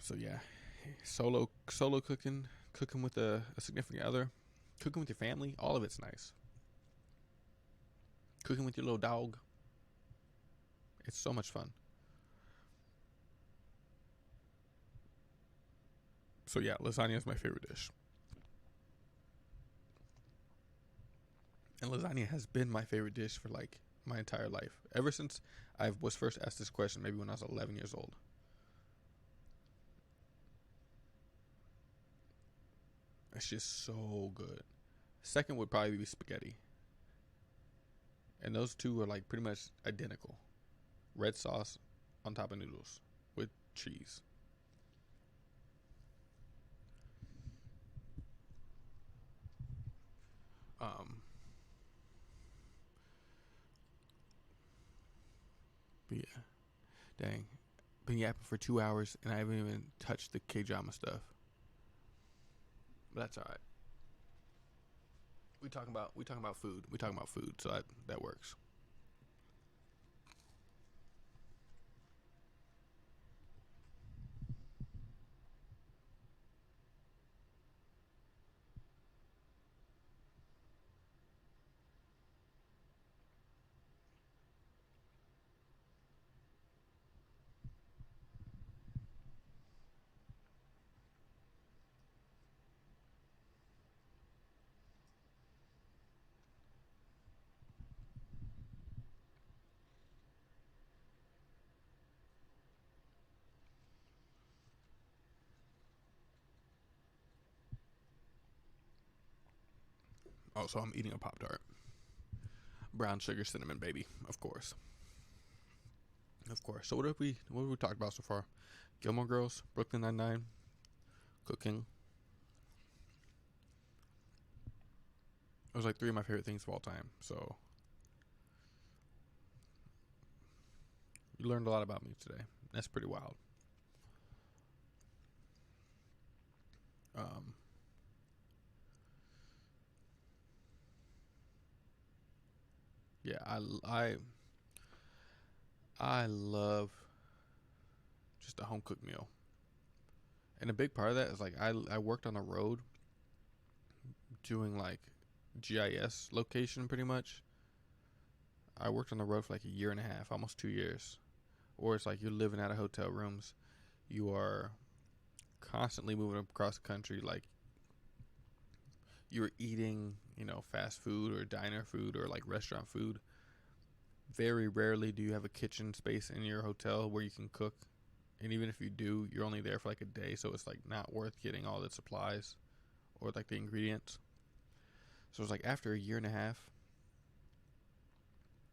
So yeah, solo cooking with a significant other, cooking with your family, all of it's nice. Cooking with your little dog, it's so much fun. So yeah, lasagna is my favorite dish. And lasagna has been my favorite dish for like my entire life. Ever since I was first asked this question, maybe when I was 11 years old. It's just so good. Second would probably be spaghetti. And those two are like pretty much identical. Red sauce, on top of noodles with cheese. Um, but yeah, dang, been yapping for 2 hours and I haven't even touched the K drama stuff. But that's all right. We talking about food. We talking about food, so that works. Also, I'm eating a Pop Tart, brown sugar cinnamon baby, of course, of course. So what have we talked about so far? Gilmore Girls, Brooklyn Nine-Nine, cooking. It was like three of my favorite things of all time. So you learned a lot about me today. That's pretty wild. Um, yeah, I love just a home cooked meal, and a big part of that is like I worked on the road doing like GIS location pretty much. I worked on the road for like a year and a half, almost 2 years. Or it's like you're living out of hotel rooms. You are constantly moving across the country. Like you're eating, fast food or diner food or like restaurant food. Very rarely do you have a kitchen space in your hotel where you can cook. And even if you do, you're only there for like a day. So it's like not worth getting all the supplies or like the ingredients. So it's like after a year and a half,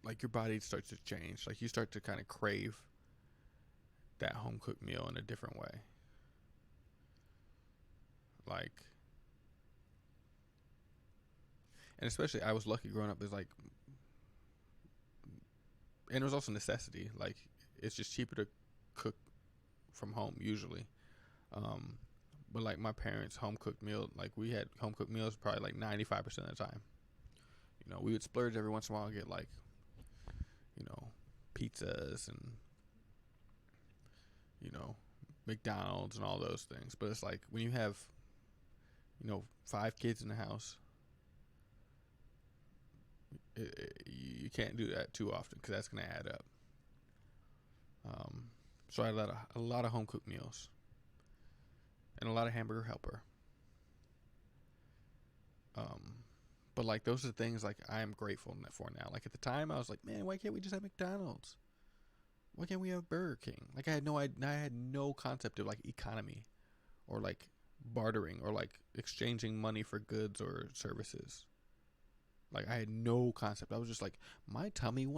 like your body starts to change. Like you start to kind of crave that home cooked meal in a different way. Like, and especially I was lucky growing up. There's like, and it was also necessity. Like, it's just cheaper to cook from home usually. Um, but like my parents' home cooked meal, like we had home cooked meals probably like 95% of the time. We would splurge every once in a while and get like, you know, pizzas and you know, McDonald's and all those things. But it's like when you have, 5 kids in the house, you can't do that too often because that's going to add up. So I had a lot of home cooked meals and a lot of hamburger helper. Um, but like those are the things like I am grateful for now. Like at the time, I was like, man, why can't we just have McDonald's? Why can't we have Burger King? Like I had no concept of like economy or like bartering or like exchanging money for goods or services. Like I had no concept. I was just like, my tummy wants